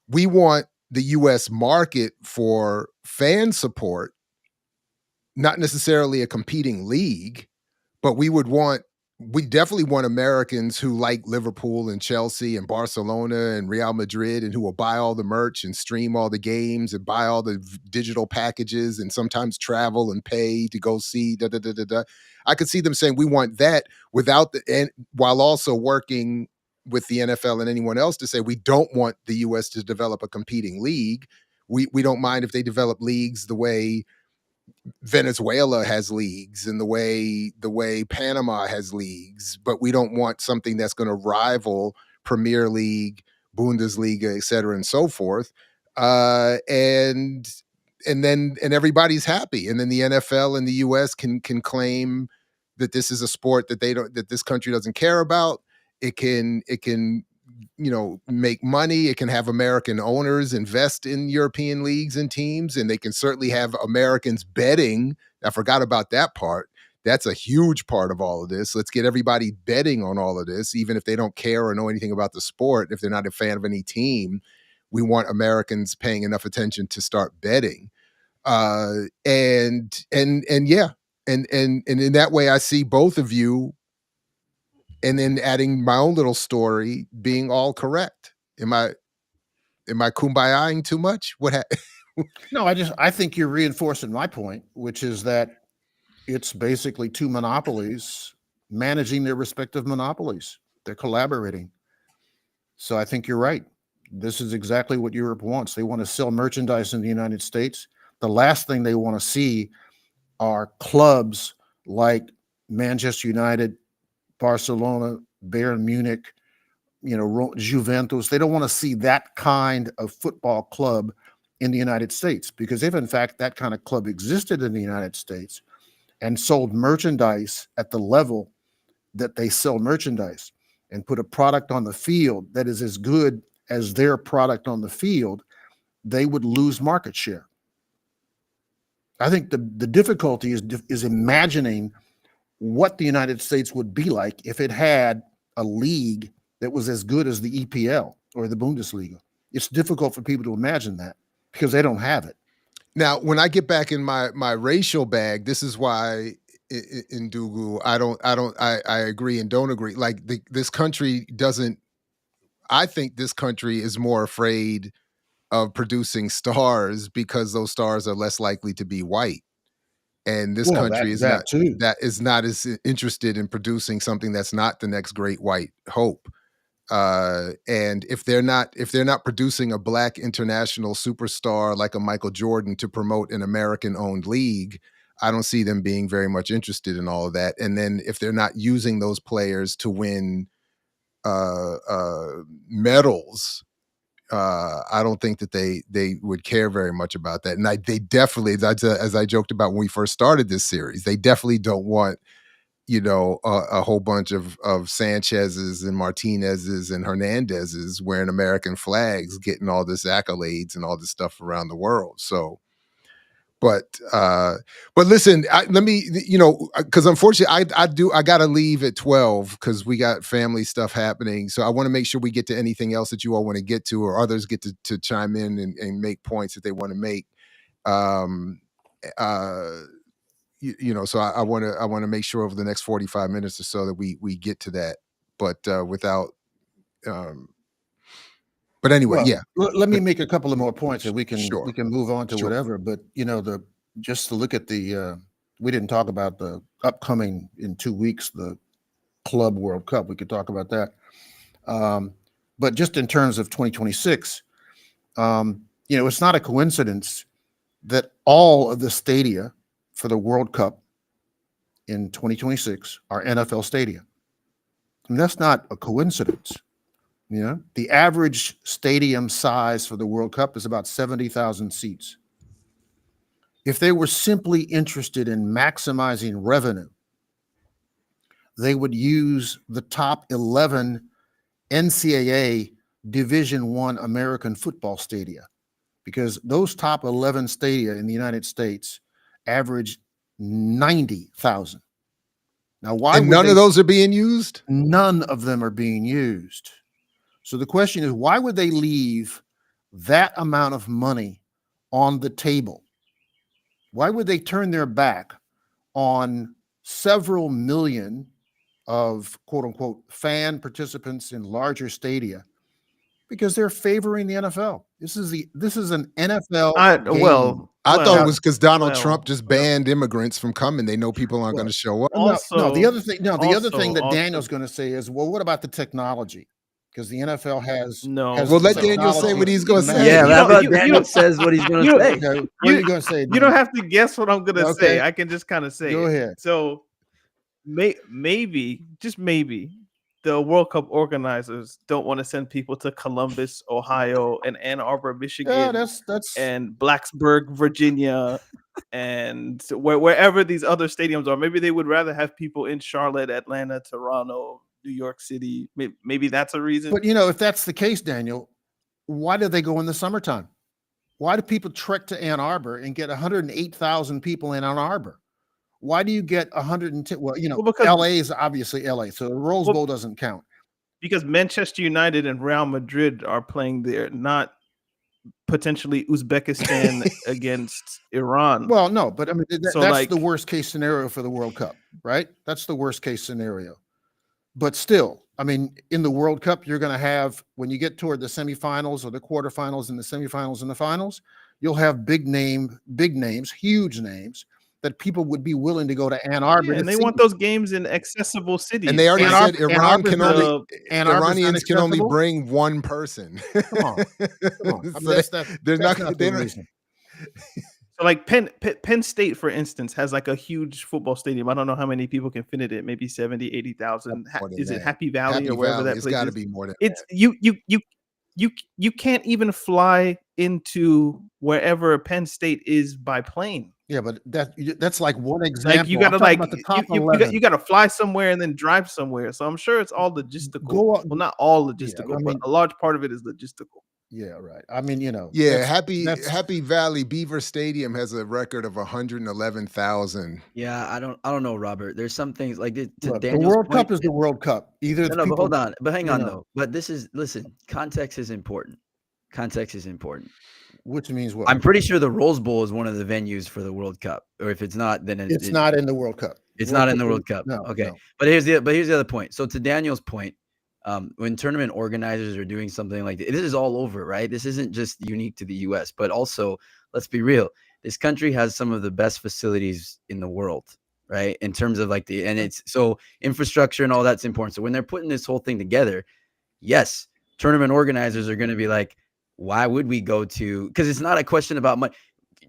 we want the US market for fan support, not necessarily a competing league, but we definitely want Americans who like Liverpool and Chelsea and Barcelona and Real Madrid, and who will buy all the merch and stream all the games and buy all the digital packages and sometimes travel and pay to go see I could see them saying we want that and while also working with the NFL and anyone else to say we don't want the US to develop a competing league. We don't mind if they develop leagues the way Venezuela has leagues and the way Panama has leagues, but we don't want something that's going to rival Premier League, Bundesliga, et cetera, and so forth. And everybody's happy. And then the NFL and the US can claim that this is a sport that this country doesn't care about. It can you know, make money. It can have American owners invest in European leagues and teams, and they can certainly have Americans betting. I forgot about that part. That's a huge part of all of this. Let's get everybody betting on all of this, even if they don't care or know anything about the sport. If they're not a fan of any team, we want Americans paying enough attention to start betting. And in that way, I see both of you, and then adding my own little story, being all correct. Am I kumbayaing too much? No, I think you're reinforcing my point, which is that it's basically two monopolies managing their respective monopolies. They're collaborating. So I think you're right. This is exactly what Europe wants. They want to sell merchandise in the United States. The last thing they want to see are clubs like Manchester United, Barcelona, Bayern Munich, you know, Juventus. They don't want to see that kind of football club in the United States, because if in fact that kind of club existed in the United States and sold merchandise at the level that they sell merchandise and put a product on the field that is as good as their product on the field, they would lose market share. I think the difficulty is imagining what the United States would be like if it had a league that was as good as the EPL or the Bundesliga. It's difficult for people to imagine that because they don't have it. Now, when I get back in my racial bag, this is why in Dugu, I agree and don't agree. Like this country doesn't I think this country is more afraid of producing stars because those stars are less likely to be white. And this Well, country is that too. not as interested in producing something that's not the next great white hope. And if they're not producing a black international superstar like a Michael Jordan to promote an American-owned league, I don't see them being very much interested in all of that. And then if they're not using those players to win medals, I don't think that they would care very much about that. And they definitely, as I joked about when we first started this series, they definitely don't want, a whole bunch of Sanchez's and Martinez's and Hernandez's wearing American flags, getting all this accolades and all this stuff around the world. So, but listen, let me, because unfortunately I got to leave at 12 because we got family stuff happening. So I want to make sure we get to anything else that you all want to get to, or others get to chime in and make points that they want to make. So I want to make sure over the next 45 minutes or so that we get to that, but without, but anyway, Well, yeah. Let me make a couple of more points, and we can Sure. move on to Sure. whatever. But just to look at we didn't talk about the upcoming in 2 weeks, the Club World Cup. We could talk about that. But just in terms of 2026, it's not a coincidence that all of the stadia for the World Cup in 2026 are NFL stadia. And that's not a coincidence. The average stadium size for the World Cup is about 70,000 seats. If they were simply interested in maximizing revenue, they would use the top 11 NCAA Division I American football stadia, because those top 11 stadia in the United States average 90,000. Now, why? And none of those are being used? None of them are being used. So the question is, why would they leave that amount of money on the table? Why would they turn their back on several million of quote unquote fan participants in larger stadia? Because they're favoring the NFL. This is an NFL game. I thought it was because Donald Trump just banned immigrants from coming. They know people aren't going to show up. No, the other thing that Daniel's going to say is, well, what about the technology? Because the NFL has Well, let Daniel say what he's going to say. Yeah, how about Daniel says what he's going to say? Okay, what are you going to say? You don't have to guess what I'm going to say. I can just kind of say. Go ahead. So maybe, just maybe, the World Cup organizers don't want to send people to Columbus, Ohio, and Ann Arbor, Michigan, that's and Blacksburg, Virginia, and wherever these other stadiums are. Maybe they would rather have people in Charlotte, Atlanta, Toronto, New York City. Maybe that's a reason. But if that's the case, Daniel, why do they go in the summertime? Why do people trek to Ann Arbor and get 108,000 people in Ann Arbor? Why do you get 110? Well, because LA is obviously LA, so the Rose Bowl doesn't count. Because Manchester United and Real Madrid are playing there, not potentially Uzbekistan against Iran. Well, no, but I mean, that's the worst case scenario for the World Cup, right? That's the worst case scenario. But still, I mean, in the World Cup, you're going to have, when you get toward the semifinals or the quarterfinals and the semifinals and the finals, you'll have big names, huge names that people would be willing to go to Ann Arbor. And they want those games in accessible cities. And they already said Iranians can only bring one person. Come on. I mean, they're not the reason. So like Penn State, for instance, has like a huge football stadium. I don't know how many people can fit in it. Maybe 70, 80,000. Is it Happy Valley or wherever that place is? It's got to be more than it's you can't even fly into wherever Penn State is by plane. Yeah, but that's like one example. Like you gotta you gotta fly somewhere and then drive somewhere. So I'm sure it's all logistical. Well, not all logistical, but a large part of it is logistical. Yeah, right. I mean, Happy Valley Beaver Stadium has a record of 111,000. Yeah, I don't know, Robert. There's some things like the World Cup is the World Cup. But hold on. But hang on though. But listen, context is important. Context is important. Which means what? I'm pretty sure the Rose Bowl is one of the venues for the World Cup. Or if it's not, then it's not in the World Cup. It's not in the World Cup. No, okay. No. But here's the other point. So to Daniel's point, when tournament organizers are doing something like this is all over, right? This isn't just unique to the US, but also, let's be real, this country has some of the best facilities in the world, right? In terms of like and it's so infrastructure and all that's important. So when they're putting this whole thing together, yes, tournament organizers are going to be like, why would we go to, because it's not a question about money.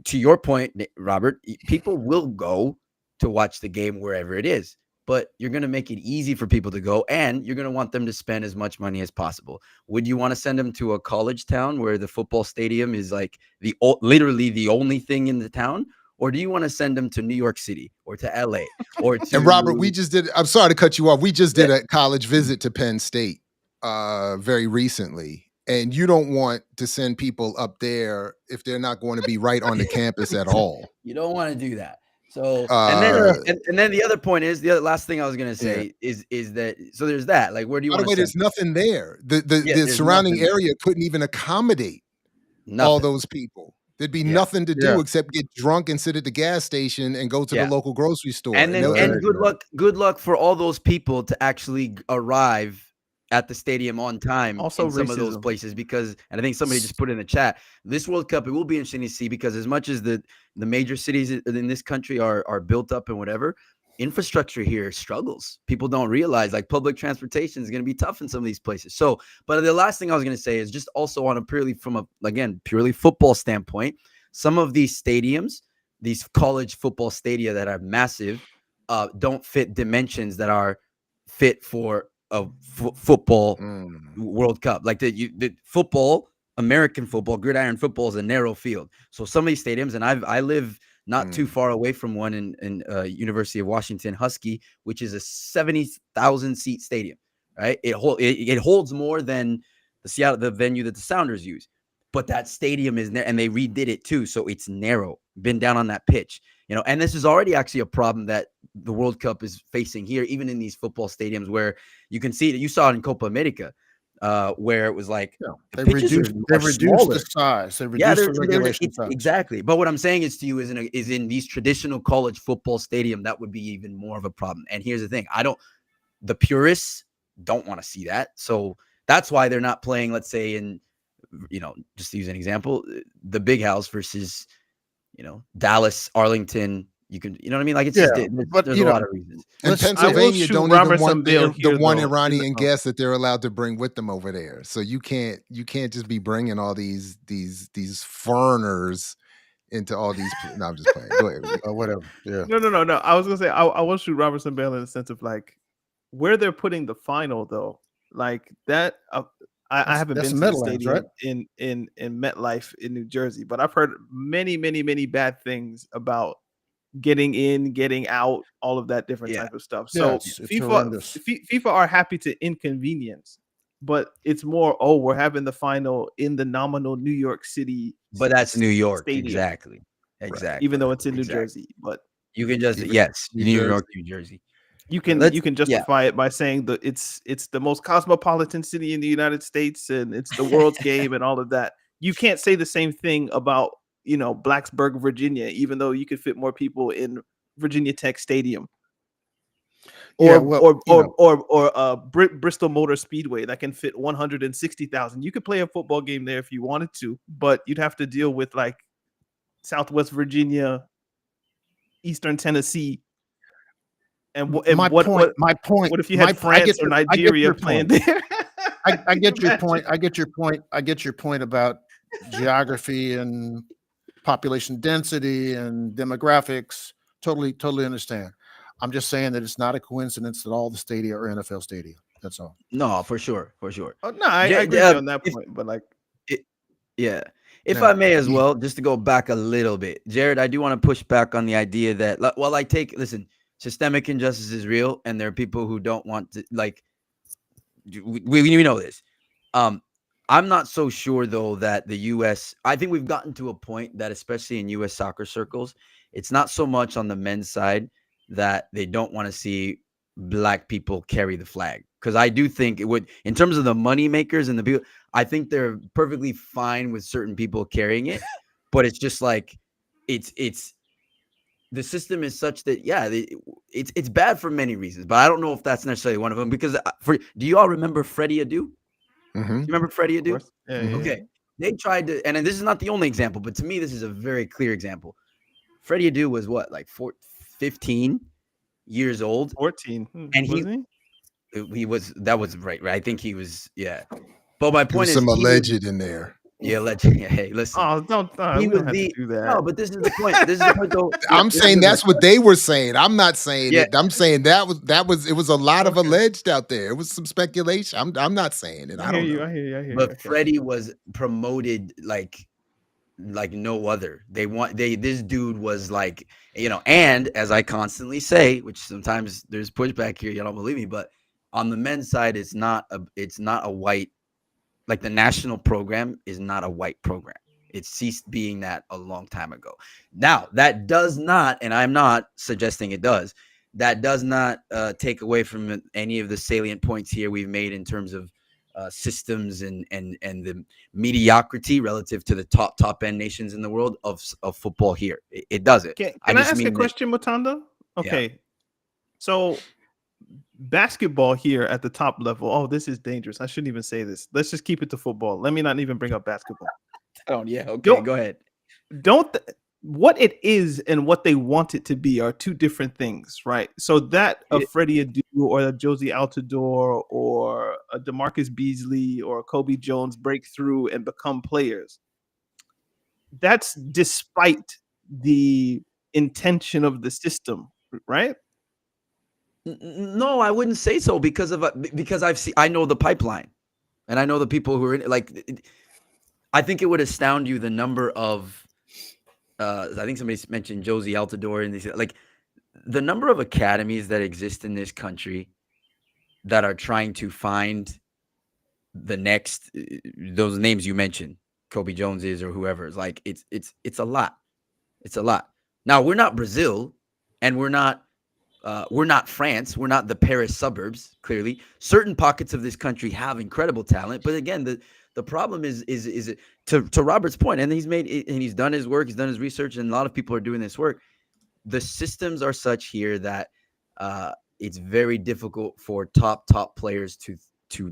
To your point, Robert, people will go to watch the game wherever it is, but you're going to make it easy for people to go, and you're going to want them to spend as much money as possible. Would you want to send them to a college town where the football stadium is like literally the only thing in the town? Or do you want to send them to New York City or to LA or to... And Robert, I'm sorry to cut you off. We just did a college visit to Penn State very recently. And you don't want to send people up there if they're not going to be right on the campus at all. You don't want to do that. So and then the other point is, the last thing I was going to say is that, so there's that. Like, where do you want to... By the way, there's nothing there. The surrounding area couldn't even accommodate all those people. There'd be nothing to do except get drunk and sit at the gas station and go to the local grocery store. And then good luck for all those people to actually arrive at the stadium on time. Also, in some of those places, because, and I think somebody just put in the chat, this World Cup, it will be interesting to see, because as much as the major cities in this country are built up and whatever, infrastructure here struggles. People don't realize, like, public transportation is going to be tough in some of these places. So, but the last thing I was going to say is just also on a purely football standpoint, some of these stadiums, these college football stadia that are massive, don't fit dimensions that are fit for a football World Cup. Like the football, American football, gridiron football is a narrow field. So some of these stadiums, and I live not too far away from one in University of Washington Husky, which is a 70,000 seat stadium, right? It holds more than the venue that the Sounders use, but that stadium is there, and they redid it too, so it's narrow. Been down on that pitch, and this is already actually a problem that the World Cup is facing here, even in these football stadiums, where you can see that. You saw it in Copa America, where it was like they've reduced the size. They reduced the regulation size. Exactly. But what I'm saying is to you is in these traditional college football stadium, that would be even more of a problem. And here's the thing: the purists don't want to see that. So that's why they're not playing. Let's say in, just to use an example, the Big House versus, Dallas, Arlington. You know what I mean? Like, it's just, there's a lot of reasons. And Pennsylvania don't even want the one Iranian guest that they're allowed to bring with them over there. So you can't just be bringing all these foreigners into all these. No, I'm just playing. Go ahead. Whatever. Yeah. No. I was gonna say I will shoot Robertson Bale in the sense of, like, where they're putting the final though, like that. I haven't been to the stadium, right? in MetLife in New Jersey, but I've heard many bad things about getting in, getting out, all of that different type of stuff. So it's FIFA are happy to inconvenience, but it's more, we're having the final in the nominal New York City, but that's New York stadium. Exactly. Right. Even though it's in New Jersey, but you can just New York, New Jersey. You can justify it by saying that it's the most cosmopolitan city in the United States, and it's the world's game and all of that. You can't say the same thing about, Blacksburg, Virginia, even though you could fit more people in Virginia Tech Stadium. Or Bristol Motor Speedway that can fit 160,000. You could play a football game there if you wanted to, but you'd have to deal with, like, Southwest Virginia, Eastern Tennessee. And my point. What if you had France or Nigeria playing there? I get your point. I get your point about geography and population density and demographics. Totally understand. I'm just saying that it's not a coincidence that all the stadia are NFL stadia. That's all. No, for sure. Oh, no, I agree on that point. But, like, if I may as well, just to go back a little bit, Jared, I do want to push back on the idea that, listen. Systemic injustice is real, and there are people who don't want to, like, we know this. I'm not so sure, though, that the U.S. I think we've gotten to a point that, especially in U.S. soccer circles, it's not so much on the men's side that they don't want to see Black people carry the flag. Because I do think it would, in terms of the money makers and the people, I think they're perfectly fine with certain people carrying it, but it's just like, it's the system is such that it's bad for many reasons, but I don't know if that's necessarily one of them. Because do you all remember Freddie Adu? Mm-hmm. You remember Freddie Of Adu? course. Yeah, yeah, Okay, yeah. they tried to, and this is not the only example, but to me this is a very clear example. Freddie Adu was what, like 15 years old, 14. and Wasn't he was, that was right. I think he was, yeah. But my There point was is, some he was, alleged in there. yeah, legend. Hey, listen, Oh, don't. he We was don't have to the do that. no, but this is the point. This is the point, though. I'm saying that's what they were saying. I'm not saying Yeah. it. I'm saying that was it was a lot of Okay. alleged out there. It was some speculation. I'm not saying it. I I hear don't you. know. I hear you. I hear you. But Okay. Freddie was promoted like no other. This dude was like, and as I constantly say, which sometimes there's pushback here, you don't believe me, but on the men's side, it's not a white, like the national program is not a white program. It ceased being that a long time ago. Now, that does not, and I'm not suggesting it does, that does not take away from any of the salient points here we've made in terms of systems and the mediocrity relative to the top end nations in the world of football here. It doesn't. Can I ask a question, Mutanda? Okay. So basketball here at the top level. Oh, this is dangerous. I shouldn't even say this. Let's just keep it to football. Let me not even bring up basketball. Oh, yeah. Okay, go ahead. What it is and what they want it to be are two different things, right? So that a Freddie Adu or a Josie Altidore or a DeMarcus Beasley or a Kobe Jones break through and become players. That's despite the intention of the system, right? No, I wouldn't say so because I know the pipeline, and I know the people who are in it. Like, I think it would astound you the number of. I think somebody mentioned Josie Altidore, and these, like, the number of academies that exist in this country that are trying to find the next, those names you mentioned, Kobe Jones is, or whoever. It's like it's a lot. It's a lot. Now, we're not Brazil, and we're not France. We're not the Paris suburbs. Clearly, certain pockets of this country have incredible talent, but again, the problem is to Robert's point, and he's done his work, he's done his research, and a lot of people are doing this work. The systems are such here that it's very difficult for top players to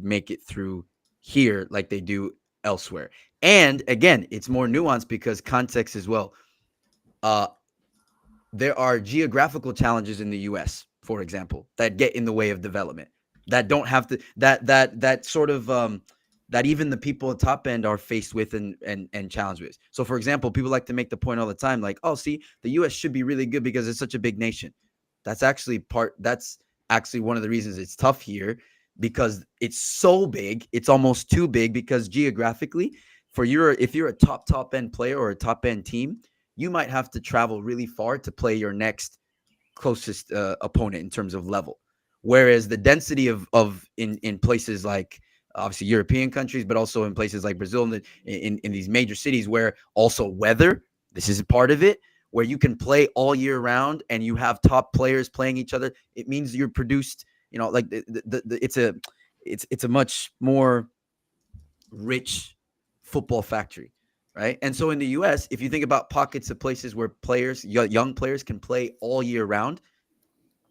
make it through here like they do elsewhere. And again, it's more nuanced because context as well. There are geographical challenges in the U.S., for example, that get in the way of development, that don't have to, that sort of that even the people at top end are faced with and challenged with. So, for example, people like to make the point all the time, like, oh, see, the U.S. should be really good because it's such a big nation. That's actually one of the reasons it's tough here, because it's so big, it's almost too big, because geographically, if you're a top end player or a top end team, you might have to travel really far to play your next closest opponent in terms of level. Whereas the density of in places like obviously European countries, but also in places like Brazil, in these major cities where also weather, this is a part of it, where you can play all year round and you have top players playing each other. It means you're produced, like it's a much more rich football factory. Right. And so in the U.S., if you think about pockets of places where young players can play all year round,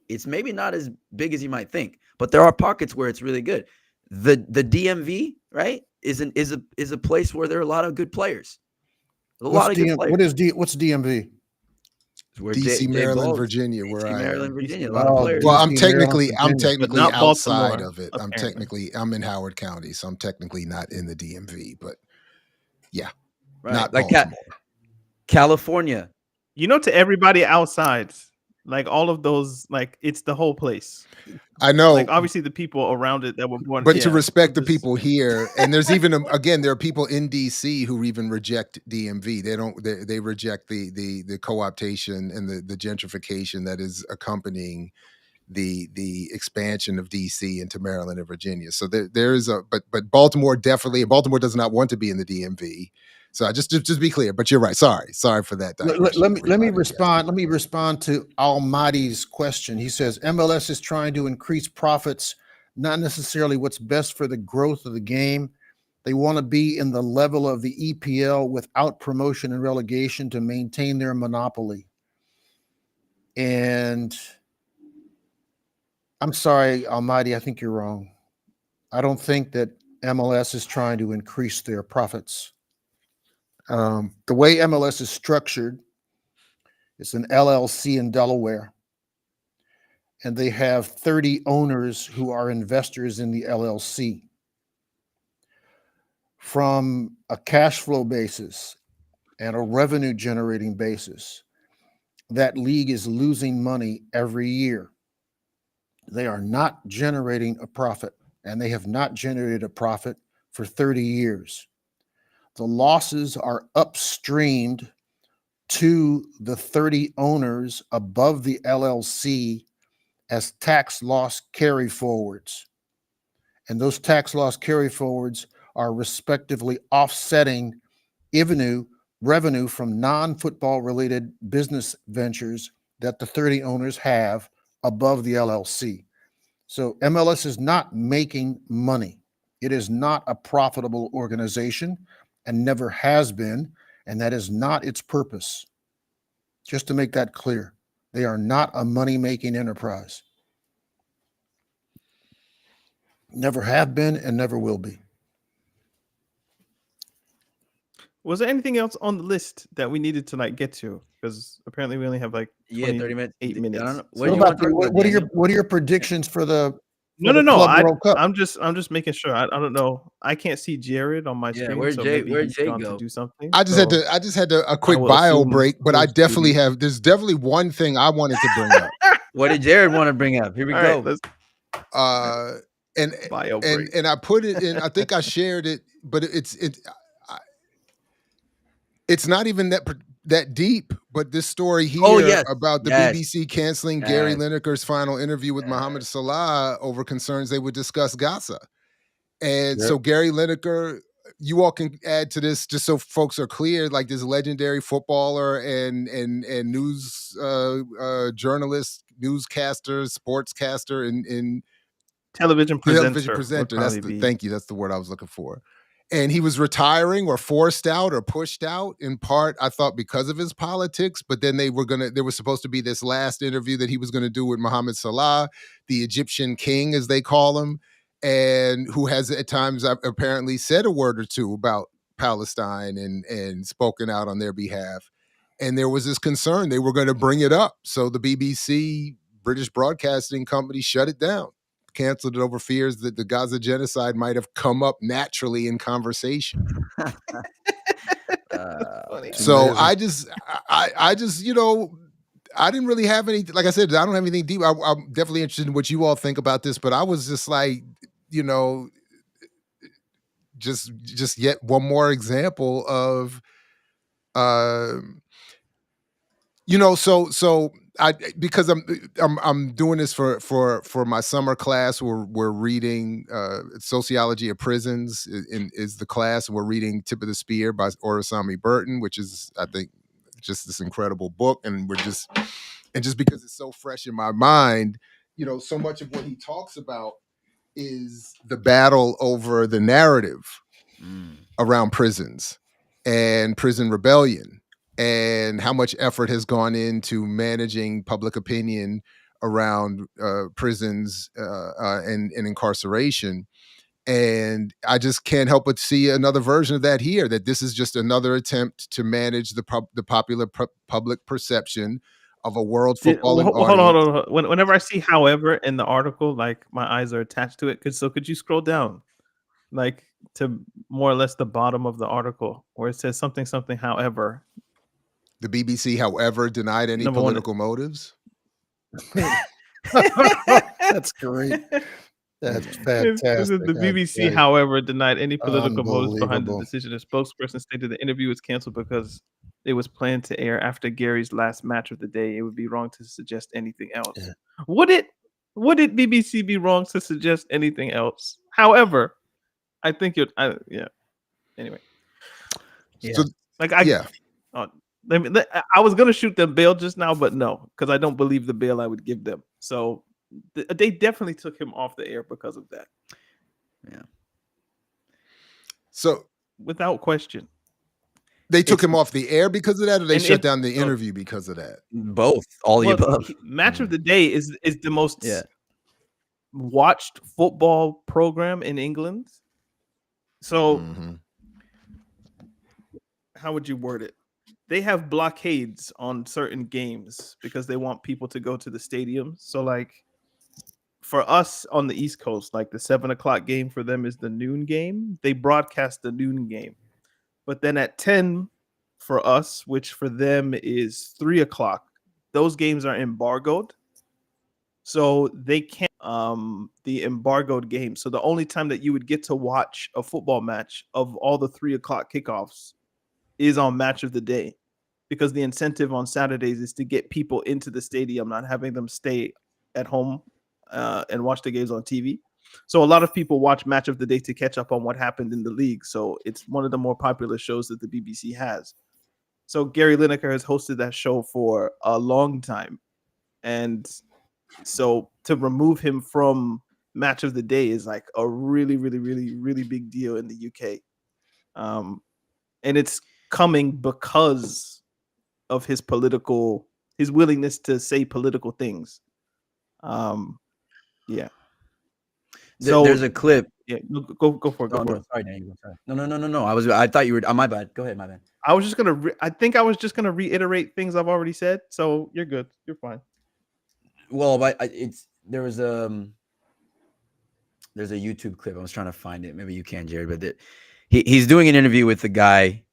it's maybe not as big as you might think, but there are pockets where it's really good. The DMV, right, is a place where there are a lot of good players. What's DMV? DC, Maryland, Virginia, where I am. Virginia, a lot of players. Well, I'm DC, technically not outside Baltimore, of it. apparently. I'm in Howard County, so I'm technically not in the DMV, but yeah, right. Not like Baltimore. California. To everybody outside, like all of those, like it's the whole place. I know. Like obviously the people around it that were born. But to respect the people here, and there's even there are people in DC who even reject DMV. They reject the co-optation and the gentrification that is accompanying the expansion of DC into Maryland and Virginia. So there is but Baltimore definitely, Baltimore does not want to be in the DMV. So just be clear, but you're right. Sorry for that. Let me respond. Let me respond to Almighty's question. He says MLS is trying to increase profits, not necessarily what's best for the growth of the game. They want to be in the level of the EPL without promotion and relegation to maintain their monopoly. And I'm sorry, Almighty, I think you're wrong. I don't think that MLS is trying to increase their profits. The way MLS is structured, it's an LLC in Delaware, and they have 30 owners who are investors in the LLC. From a cash flow basis and a revenue generating basis, that league is losing money every year. They are not generating a profit, and they have not generated a profit for 30 years. The losses are upstreamed to the 30 owners above the LLC as tax loss carry forwards. And those tax loss carry forwards are respectively offsetting revenue from non-football related business ventures that the 30 owners have above the LLC. So MLS is not making money. It is not a profitable organization and never has been, and that is not its purpose. Just to make that clear, they are not a money-making enterprise. Never have been and never will be. Was there anything else on the list that we needed to get to? Because apparently we only have 30 minutes. 8 minutes. I don't know. What are your predictions for the No. Club World Cup? I'm just making sure. I don't know. I can't see Jared on my screen. Where'd so Jay maybe he's gone go? to do something. I just had a quick will bio assume break, but I Coach definitely Judy. there's definitely one thing I wanted to bring up. What did Jared want to bring up? Here we All go. right, let's bio break. And I put it in. I think I shared it, but it's not even that deep. But this story here about the BBC canceling Gary Lineker's final interview with Mohamed Salah over concerns they would discuss Gaza. And so Gary Lineker, you all can add to this just so folks are clear, like this legendary footballer and news journalist, newscaster, sportscaster, and television presenter. Thank you. That's the word I was looking for. And he was retiring or forced out or pushed out in part, I thought, because of his politics. But then there was supposed to be this last interview that he was going to do with Mohamed Salah, the Egyptian king, as they call him, and who has at times apparently said a word or two about Palestine and spoken out on their behalf. And there was this concern they were going to bring it up. So the BBC, British Broadcasting Company, shut it down. Canceled it over fears that the Gaza genocide might have come up naturally in conversation. So I just, I didn't really have any, like I said, I don't have anything deep. I'm definitely interested in what you all think about this, but I was just like, just yet one more example of, because I'm doing this for my summer class. We're reading Sociology of Prisons is the class. We're reading Tip of the Spear by Orasami Burton, which is, I think, just this incredible book. And just because it's so fresh in my mind, so much of what he talks about is the battle over the narrative around prisons and prison rebellion, and how much effort has gone into managing public opinion around prisons and incarceration. And I just can't help but see another version of that here, that this is just another attempt to manage the popular public perception of a world footballing audience. Hold on. Whenever I see "however" in the article, my eyes are attached to it. Could you scroll down, to more or less the bottom of the article, where it says something, however? The BBC, however, denied any political motives. That's great. That's fantastic. The BBC, however, denied any political motives behind the decision. A spokesperson stated the interview was canceled because it was planned to air after Gary's last match of the day. It would be wrong to suggest anything else. Yeah. Would it BBC be wrong to suggest anything else? However, I think Anyway. Yeah. So, I was gonna shoot them bail just now, but no, because I don't believe the bail I would give them. So they definitely took him off the air because of that. Yeah. So without question. They took him off the air because of that, or they And shut if- down the interview because of that? Both, all the well, above. Match of the Day is the most Yeah. watched football program in England. So Mhm. how would you word it? They have blockades on certain games because they want people to go to the stadium. So like for us on the East Coast, like the 7:00 game for them is the noon game. They broadcast the noon game. But then at 10 for us, which for them is 3:00, those games are embargoed. So they can't the embargoed game. So the only time that you would get to watch a football match of all the 3:00 kickoffs is on Match of the Day, because the incentive on Saturdays is to get people into the stadium, not having them stay at home and watch the games on TV. So a lot of people watch Match of the Day to catch up on what happened in the league. So it's one of the more popular shows that the BBC has. So Gary Lineker has hosted that show for a long time. And so to remove him from Match of the Day is like a really, really, really, really big deal in the UK. And it's coming because of his willingness to say political things. Yeah. So There's a clip. yeah, go for it. Oh, no, sorry, Daniel. Sorry. No. I thought you were. Oh, my bad. Go ahead, my bad. I was just gonna. I think I was just gonna reiterate things I've already said. So you're good. You're fine. Well, but there's a YouTube clip. I was trying to find it. Maybe you can, Jared. But he's doing an interview with the guy,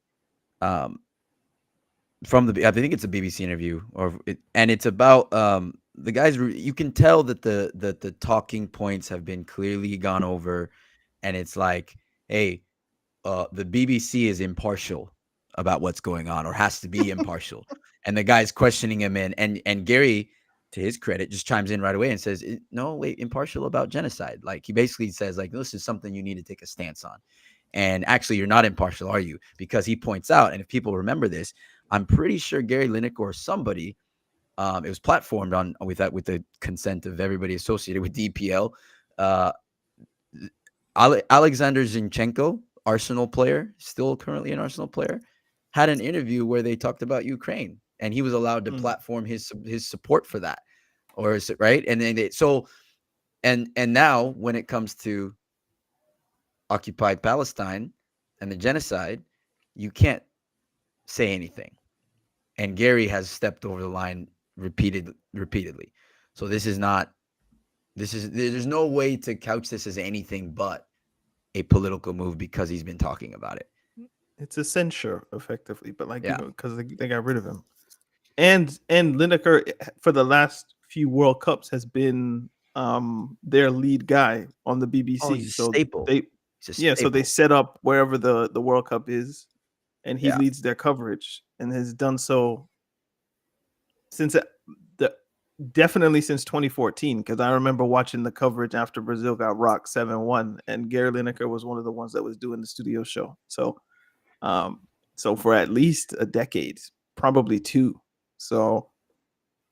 from I think it's a BBC interview, and it's about the guys. You can tell that the talking points have been clearly gone over, and it's like, hey, the BBC is impartial about what's going on, or has to be impartial. And the guy's questioning him, and Gary, to his credit, just chimes in right away and says, no, wait, impartial about genocide. Like, he basically says, like, this is something you need to take a stance on. And actually, you're not impartial, are you? Because he points out, and if people remember this, I'm pretty sure Gary Lineker or somebody, it was platformed with the consent of everybody associated with DPL. Alexander Zinchenko, Arsenal player, still currently an Arsenal player, had an interview where they talked about Ukraine, and he was allowed to platform his support for that, or is it right? And then and now when it comes to occupied Palestine and the genocide, you can't say anything. And Gary has stepped over the line repeatedly. So there's no way to couch this as anything but a political move because he's been talking about it. It's a censure, effectively, but because they got rid of him. And Lineker, for the last few World Cups, has been their lead guy on the BBC. Oh, he's a so staple. So they set up wherever the World Cup is, and he leads their coverage, and has done so since definitely since 2014, because I remember watching the coverage after Brazil got rocked 7-1, and Gary Lineker was one of the ones that was doing the studio show. So for at least a decade, probably two. So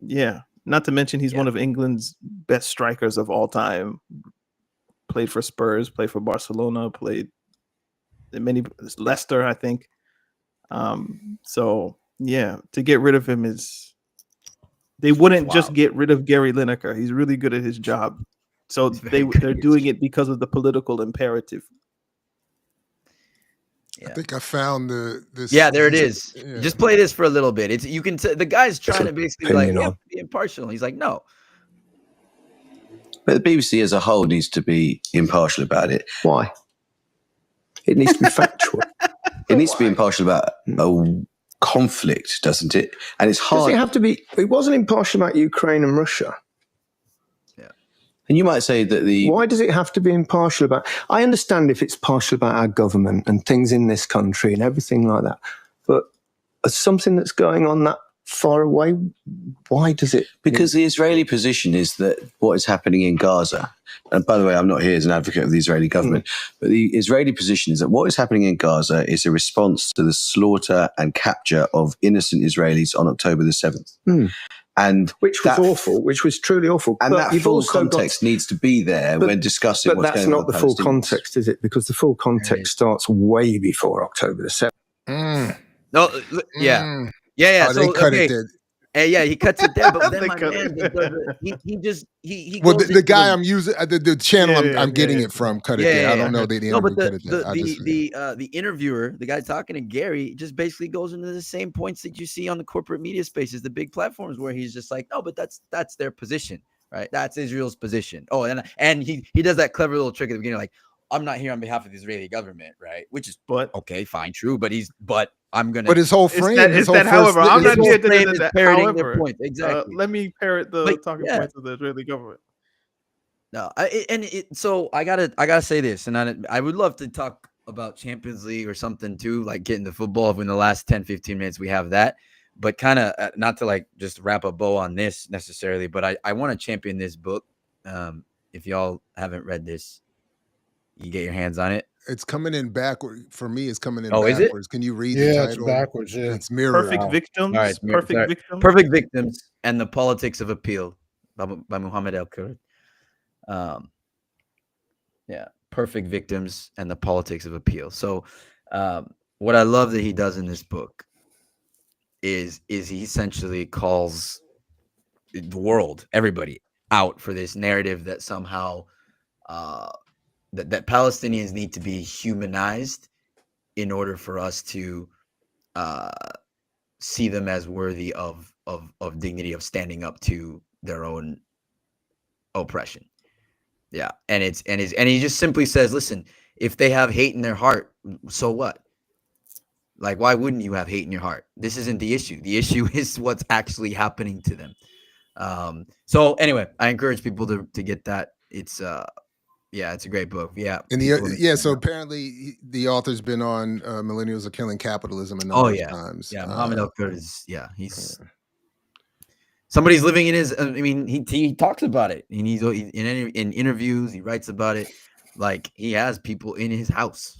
yeah, not to mention he's one of England's best strikers of all time. Played for Spurs, played for Barcelona, played in Leicester, I think. So yeah, to get rid of him they wouldn't just get rid of Gary Lineker. He's really good at his job. So they're doing it because of the political imperative. I think I found this. Yeah, there it is. Yeah. Just play this for a little bit. You can the guy's trying to basically be impartial. He's like, no. But the BBC as a whole needs to be impartial about it. Why? It needs to be factual. It needs to be impartial about a conflict, doesn't it? And it's hard. Does it have to be? It wasn't impartial about Ukraine and Russia. Yeah. And you might say that why does it have to be impartial about? I understand if it's partial about our government and things in this country and everything like that, but something that's going on that far away, why does it? Because the Israeli position is that what is happening in Gaza, and by the way, I'm not here as an advocate of the Israeli government, but the Israeli position is that what is happening in Gaza is a response to the slaughter and capture of innocent Israelis on October the 7th. And which was awful, which was truly awful. And that full context needs to be there when discussing what's going on. But that's not the full context, is it? Because the full context starts way before October the 7th. No, yeah. Mm. Yeah. Oh, So they cut it okay. there. Yeah, he cuts it there, but then They my cut man, it. he just he Well, goes the into guy I'm using, the channel I'm getting Yeah. it from, cut it there. I don't know Okay. that the No, but interview cut it there. I just the interviewer, the guy talking to Gary, just basically goes into the same points that you see on the corporate media spaces, the big platforms, where he's just like, no, but that's their position, right? That's Israel's position. Oh, and he does that clever little trick at the beginning, like, I'm not here on behalf of the Israeli government, right? Which is But okay, fine, true, but I'm gonna. But his whole it's frame, his whole that. first, However, I'm His not whole here. frame is parroting their However, points exactly. let me parrot the But, talking yeah. points of the Israeli government. No, so I gotta say this, and I would love to talk about Champions League or something too, like getting the football in the last 10-15 minutes we have that, but kind of not to like just wrap a bow on this necessarily, but I want to champion this book. If y'all haven't read this, you get your hands on it. it's coming in backward. For me, it's coming in Oh, is it? backwards. Can you read the Yeah, it's title? backwards. Yeah. It's mirror. Perfect Wow. victims. All right, Perfect victims. Perfect Victims and the Politics of Appeal by Muhammad El-Kurd. Yeah, Perfect Victims and the Politics of Appeal. So, what I love that he does in this book is he essentially calls the world, everybody, out for this narrative that somehow that Palestinians need to be humanized in order for us to see them as worthy of dignity, of standing up to their own oppression. Yeah, and he just simply says, listen, if they have hate in their heart, so what? Like, why wouldn't you have hate in your heart? This isn't the issue. The issue is what's actually happening to them. So anyway, I encourage people to get that. It's it's a great book. Yeah. And so apparently the author's been on Millennials Are Killing Capitalism a number of times. Yeah, Muhammad El-Kurd is he's somebody's living in his. I mean, he talks about it, and he's in interviews. He writes about it. Like, he has people in his house.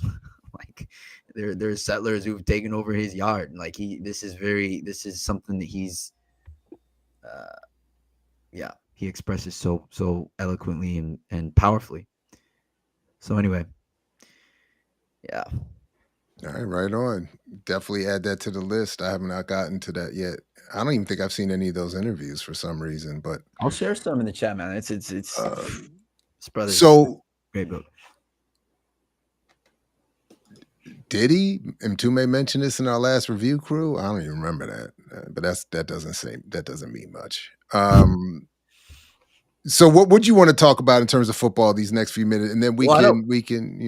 Like, there's settlers who've taken over his yard. Like, this is something that he's. He expresses so eloquently and powerfully. So anyway, yeah. All right on. Definitely add that to the list. I have not gotten to that yet. I don't even think I've seen any of those interviews for some reason, but I'll share some in the chat, man. It's brother. So great book. Did he? Mtume mention this in our last review, crew? I don't even remember that, but that doesn't mean much. So what would you want to talk about in terms of football these next few minutes, and then we can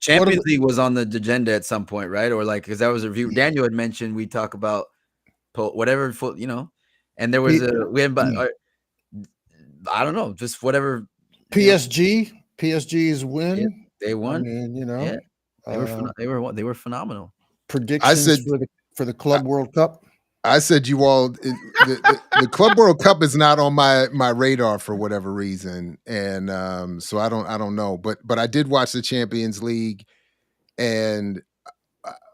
Champions League was on the agenda at some point, right? Or like, because that was a review. Daniel had mentioned we talk about whatever and there was I don't know, just whatever. PSG's win. Yeah, they won. I mean, they were phenomenal. Predictions for the Club World Cup. I said you all the Club World Cup is not on my radar for whatever reason, and so I don't know, but I did watch the Champions League, and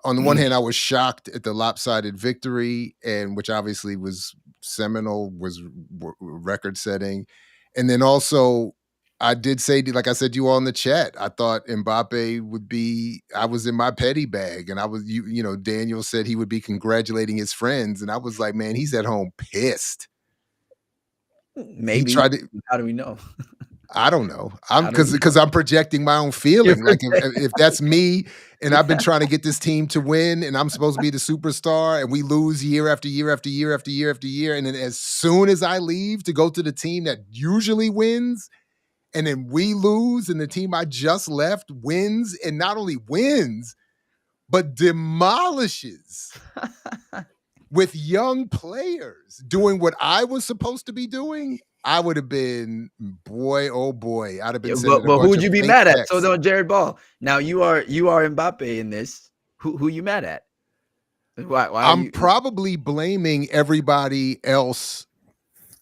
on the one hand I was shocked at the lopsided victory, and which obviously was seminal, was record setting, and then also I did say, like I said to you all in the chat, I thought Mbappe would be, I was in my petty bag, and I was, Daniel said he would be congratulating his friends, and I was like, man, he's at home pissed. Maybe. How do we know? I don't know. Because I'm projecting my own feeling. Like if that's me, and I've been trying to get this team to win, and I'm supposed to be the superstar, and we lose year after year after year after year after year, and then as soon as I leave to go to the team that usually wins, and then we lose, and the team I just left wins, and not only wins, but demolishes with young players doing what I was supposed to be doing, I would have been, boy, oh boy, I'd have been. But who would you be mad at? So though, Jared Ball. Now you are Mbappe in this. Who you mad at? Why I'm probably blaming everybody else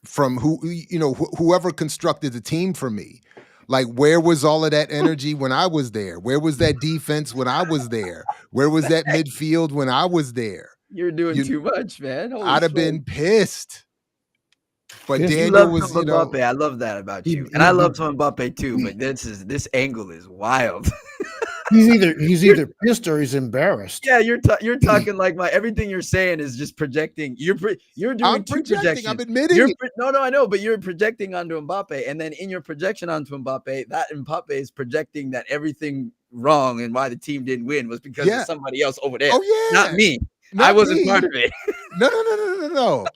from whoever constructed the team for me. Like, where was all of that energy when I was there? Where was that defense when I was there? Where was that midfield when I was there? You're doing too much, man. I'd have been pissed. But Daniel was, Mbappe. I love that about you, and I love Mbappe too. But this angle is wild. He's either pissed or he's embarrassed. Yeah, you're talking like everything you're saying is just projecting. You're doing I'm two projecting. I'm projections. admitting. No, I know, but you're projecting onto Mbappe, and then in your projection onto Mbappe, that Mbappe is projecting that everything wrong and why the team didn't win was because of somebody else over there. Oh Not yeah, me. I not wasn't me. part of it. No.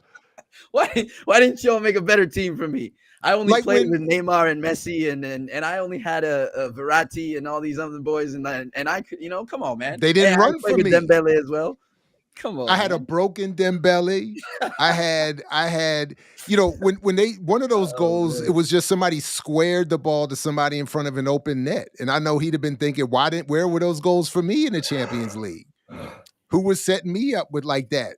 Why didn't y'all make a better team for me? I only Like played when- with Neymar and Messi, and I only had a Verratti and all these other boys, and I could, come on, man. They didn't run I played for with me. Dembele as well. Come on, I had a man. broken Dembele. I had, when they one of those goals, man. it was just somebody squared the ball to somebody in front of an open net, and I know he'd have been thinking, where were those goals for me in the Champions League? Who was setting me up with like that?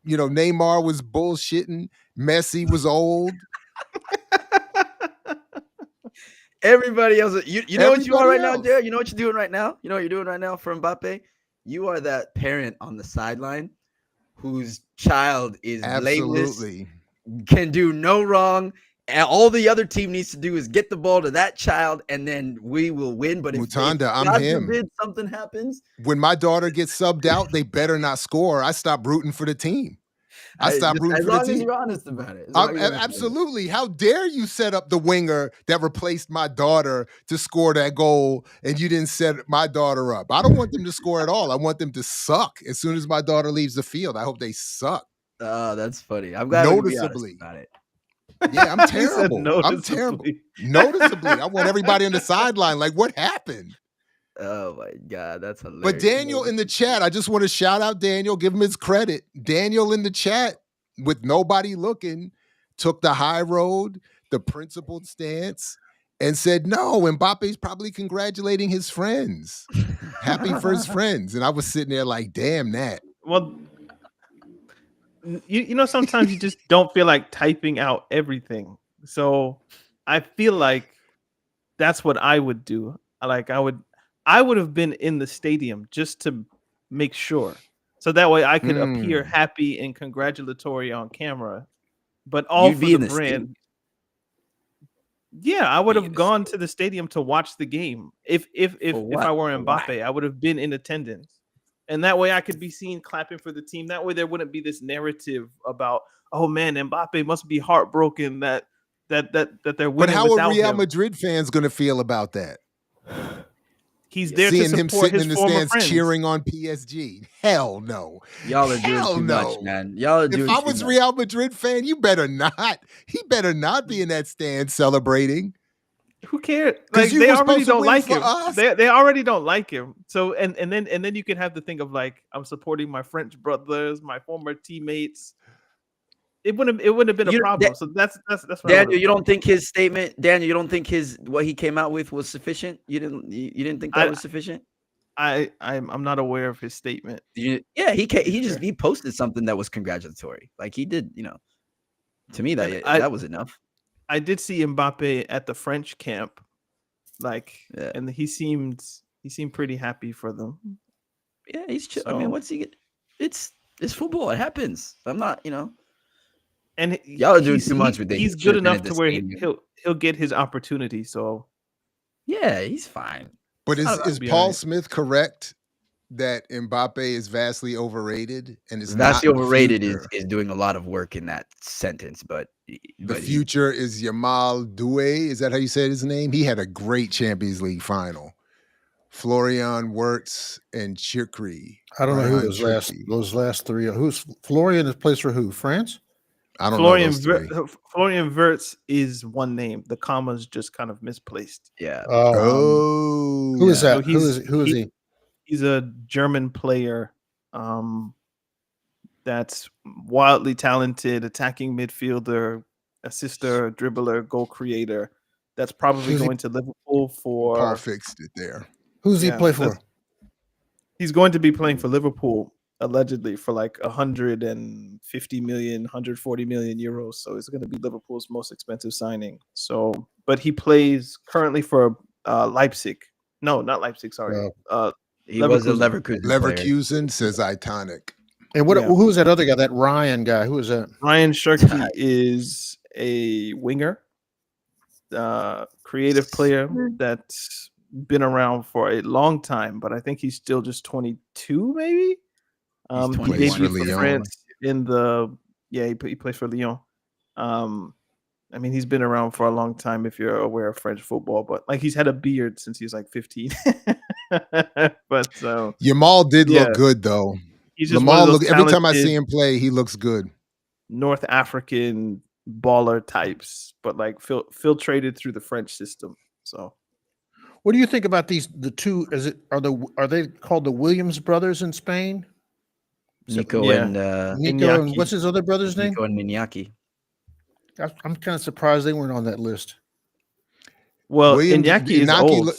Neymar was bullshitting. Messi was old. Everybody else, you know what you are right now, Everybody Jared? You know what you're doing right now? You know what you're doing right now for Mbappe? You are that parent on the sideline whose child is blameless, Absolutely. can do no wrong, and all the other team needs to do is get the ball to that child, and then we will win. But if Mutanda, I'm God him. forbid something happens, When my daughter gets subbed out, they better not score. I stop rooting for the team. I stop rooting as for the long as team. you're honest about it. As long as you're honest about it. Absolutely. How dare you set up the winger that replaced my daughter to score that goal and you didn't set my daughter up? I don't want them to score at all. I want them to suck. As soon as my daughter leaves the field, I hope they suck. Oh, that's funny. I'm glad we can be honest Noticeably. about it. Yeah, I'm He said terrible. I'm terrible. noticeably. Noticeably. I want everybody on the sideline. Like, what happened? Oh my God, that's hilarious. But Daniel in the chat, I just want to shout out Daniel, give him his credit. Daniel in the chat, with nobody looking, took the high road, the principled stance, and said, no, Mbappe's probably congratulating his friends. Happy for his friends. And I was sitting there like, damn that. Well, sometimes you just don't feel like typing out everything. So I feel like that's what I would do. Like I would have been in the stadium just to make sure. So that way I could appear happy and congratulatory on camera, but all You'd for be in the the brand. Yeah, I would have gone to the stadium to watch the game. If I were Mbappe, I would have been in attendance. And that way I could be seen clapping for the team. That way there wouldn't be this narrative about, oh man, Mbappe must be heartbroken that they're winning. But how without are Real him. Madrid fans going to feel about that? He's there Seeing to him support sitting his in the former stands friends. cheering on PSG. Hell no. Y'all are doing Hell too no. much, man. Y'all are doing If I too was much. Real Madrid fan, you better not. He better not be in that stand celebrating. Who cares? 'Cause Like you they were already supposed to don't win like for him. us. They already don't like him. So and then you can have the thing of like, I'm supporting my French brothers, my former teammates. It wouldn't have been a problem. So that's what Daniel, you don't think his statement, Daniel, you don't think what he came out with was sufficient? You didn't think that was sufficient? I'm not aware of his statement. He posted something that was congratulatory. Like he did, to me that was enough. I did see Mbappe at the French camp, and he seemed pretty happy for them. Yeah, he's chill. I mean, what's he get? It's football. It happens. I'm not, And y'all are doing too much with that. He's good enough to where he'll get his opportunity. So yeah, he's fine. But is Paul Smith correct that Mbappe is vastly overrated and is vastly not overrated is doing a lot of work in that sentence, but the future is Yamal Doué. Is that how you said his name? He had a great Champions League final. Florian Wirtz and Chikri. I don't know who those last three are. Who's Florian is plays for who? France? I don't know. Florian Wirtz is one name. The comma's just kind of misplaced. Yeah. Who is that? So who is he? He's a German player that's wildly talented, attacking midfielder, assister, dribbler, goal creator. That's probably going to Liverpool for. Paul fixed it there. Who's he play for? He's going to be playing for Liverpool, allegedly, for like 150 million, 140 million euros. So it's going to be Liverpool's most expensive signing. So, but he plays currently for Leipzig. No, not Leipzig. Sorry. He was a Leverkusen. Leverkusen, says Itonic. And who's that other guy? That Ryan guy? Who is that? Ryan Cherky is a winger, creative player that been around for a long time, but I think he's still just 22, maybe. He's He 21. debuted for Lyon. France in the he plays for Lyon. I mean, he's been around for a long time if you're aware of French football, but like he's had a beard since he was like 15. But Yamal did yeah, look good though. he's just one of Lamal those look every time I talented see him play, he looks good. North African baller types, but like filtrated through the French system. So What do you think about the two? Are they called the Williams brothers in Spain? Nico Yeah. and Nico and Iñaki. what's his other brother's name? Nico and Minyaki. I'm kind of surprised they weren't on that list. Well, Williams- Iñaki is Iñaki old. look-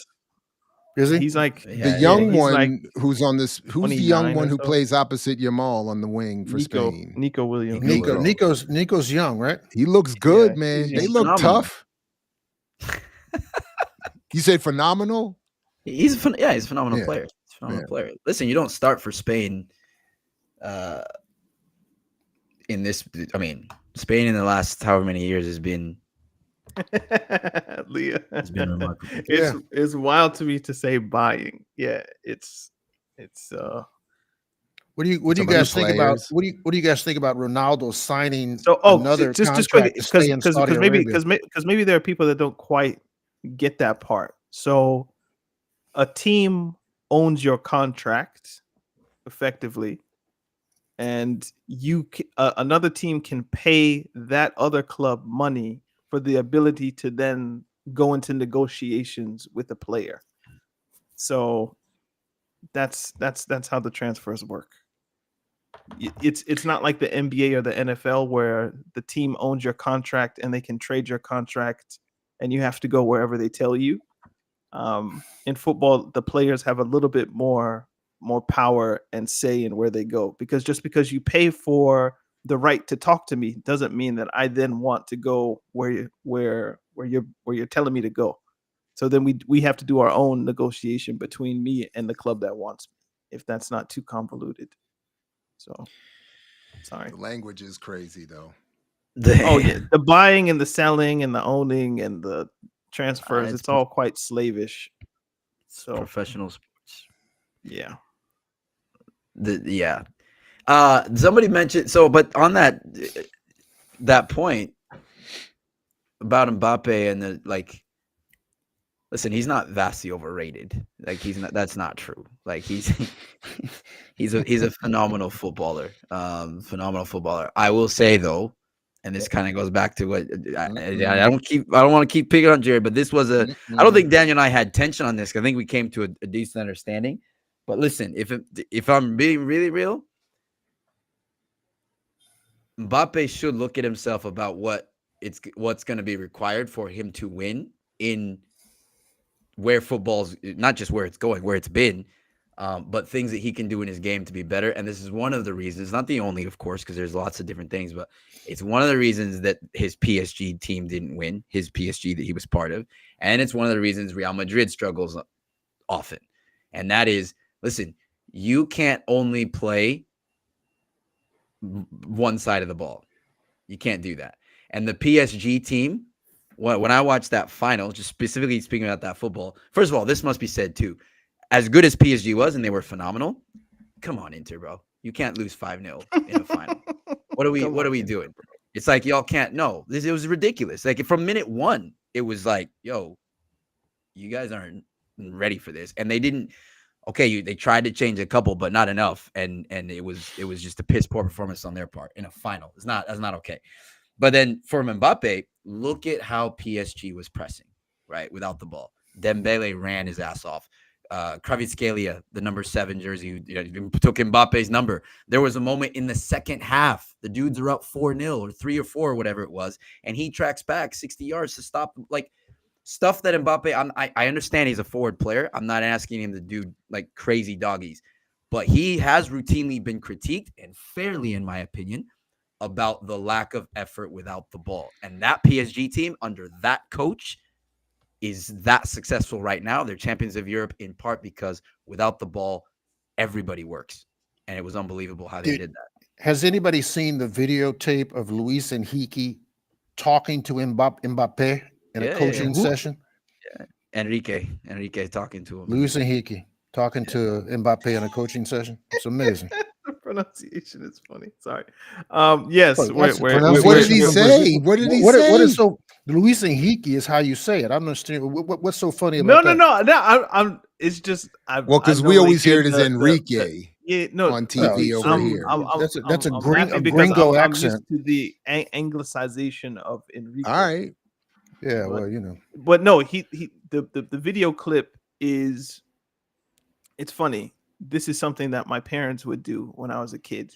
Is he? He's like Yeah, The young he's one like who's on this, who's the 29 young one or who so. plays opposite Yamal on the wing for Spain? Nico Williams. Nico. Nico's young, right? He looks good, Yeah, man. he's They young. look Phenomenal. tough. You say phenomenal? He's a phenomenal Yeah. player. He's a phenomenal Yeah. player. Listen, you don't start for Spain. In this, I mean, Spain in the last however many years has been Leah. has been remarkable. It's wild to me to say buying. Yeah, it's What do you Some guys other think about players. what do you guys think about Ronaldo signing so another just contract to stay in Saudi Arabia? because maybe there are people that don't quite get that part. So a team owns your contract effectively, and another team can pay that other club money for the ability to then go into negotiations with the player. So that's how the transfers work. It's not like the NBA or the NFL where the team owns your contract and they can trade your contract and you have to go wherever they tell you. In football, the players have a little bit more power and say in where they go, because just because you pay for the right to talk to me doesn't mean that I then want to go where you're telling me to go. So then we have to do our own negotiation between me and the club that wants me, if that's not too convoluted. So sorry. The language is crazy though. Oh yeah, the buying and the selling and the owning and the transfers, it's all quite slavish. So Professional sports. yeah. Somebody mentioned but on that point about Mbappe and listen, he's not vastly overrated. Like he's not. That's not true. Like he's a phenomenal footballer. Phenomenal footballer. I will say though, and this kind of goes back to what I don't want to keep picking on Jerry, but this was I don't think Daniel and I had tension on this. I think we came to a decent understanding. But listen, if I'm being really real, Mbappe should look at himself about what's going to be required for him to win in where football's, not just where it's going, where it's been, but things that he can do in his game to be better. And this is one of the reasons, not the only, of course, because there's lots of different things, but it's one of the reasons that his PSG team didn't win, his PSG that he was part of. And it's one of the reasons Real Madrid struggles often. And that is, listen, you can't only play one side of the ball. You can't do that. And the PSG team, when I watched that final, just specifically speaking about that football, first of all, this must be said too. As good as PSG was, and they were phenomenal, come on, Inter, bro. You can't lose 5-0 in a final. What are we doing, bro? It's like y'all can't. No, it was ridiculous. Like from minute one, it was like, yo, you guys aren't ready for this, and they didn't. Okay, they tried to change a couple, but not enough, and it was just a piss poor performance on their part in a final. That's not okay. But then for Mbappe, look at how PSG was pressing, right, without the ball. Dembele ran his ass off. Kvaratskhelia, the number 7 jersey, took Mbappe's number. There was a moment in the second half, the dudes are up 4-0 or 3 or 4 or whatever it was, and he tracks back 60 yards to stop, like stuff that Mbappe. I understand he's a forward player. I'm not asking him to do like crazy doggies, but he has routinely been critiqued, and fairly, in my opinion, about the lack of effort without the ball. And that PSG team under that coach is that successful right now. They're champions of Europe in part because without the ball, everybody works. And it was unbelievable how they did that. Has anybody seen the videotape of Luis Enrique talking to Mbappe in a coaching session? Enrique talking to him. Luis Enrique talking to Mbappe in a coaching session. It's amazing. The pronunciation is funny. Sorry. Yes. What did he say? What did he say? What is so Luis Enrique is how you say it. I'm not understanding what's so funny about that. No. I'm. It's just. Because we always hear it as Enrique. On TV over here. That's a gringo accent. I'm used to the anglicization of Enrique. All right. Yeah, well, you know. But no, the video clip is. It's funny. This is something that my parents would do when I was a kid,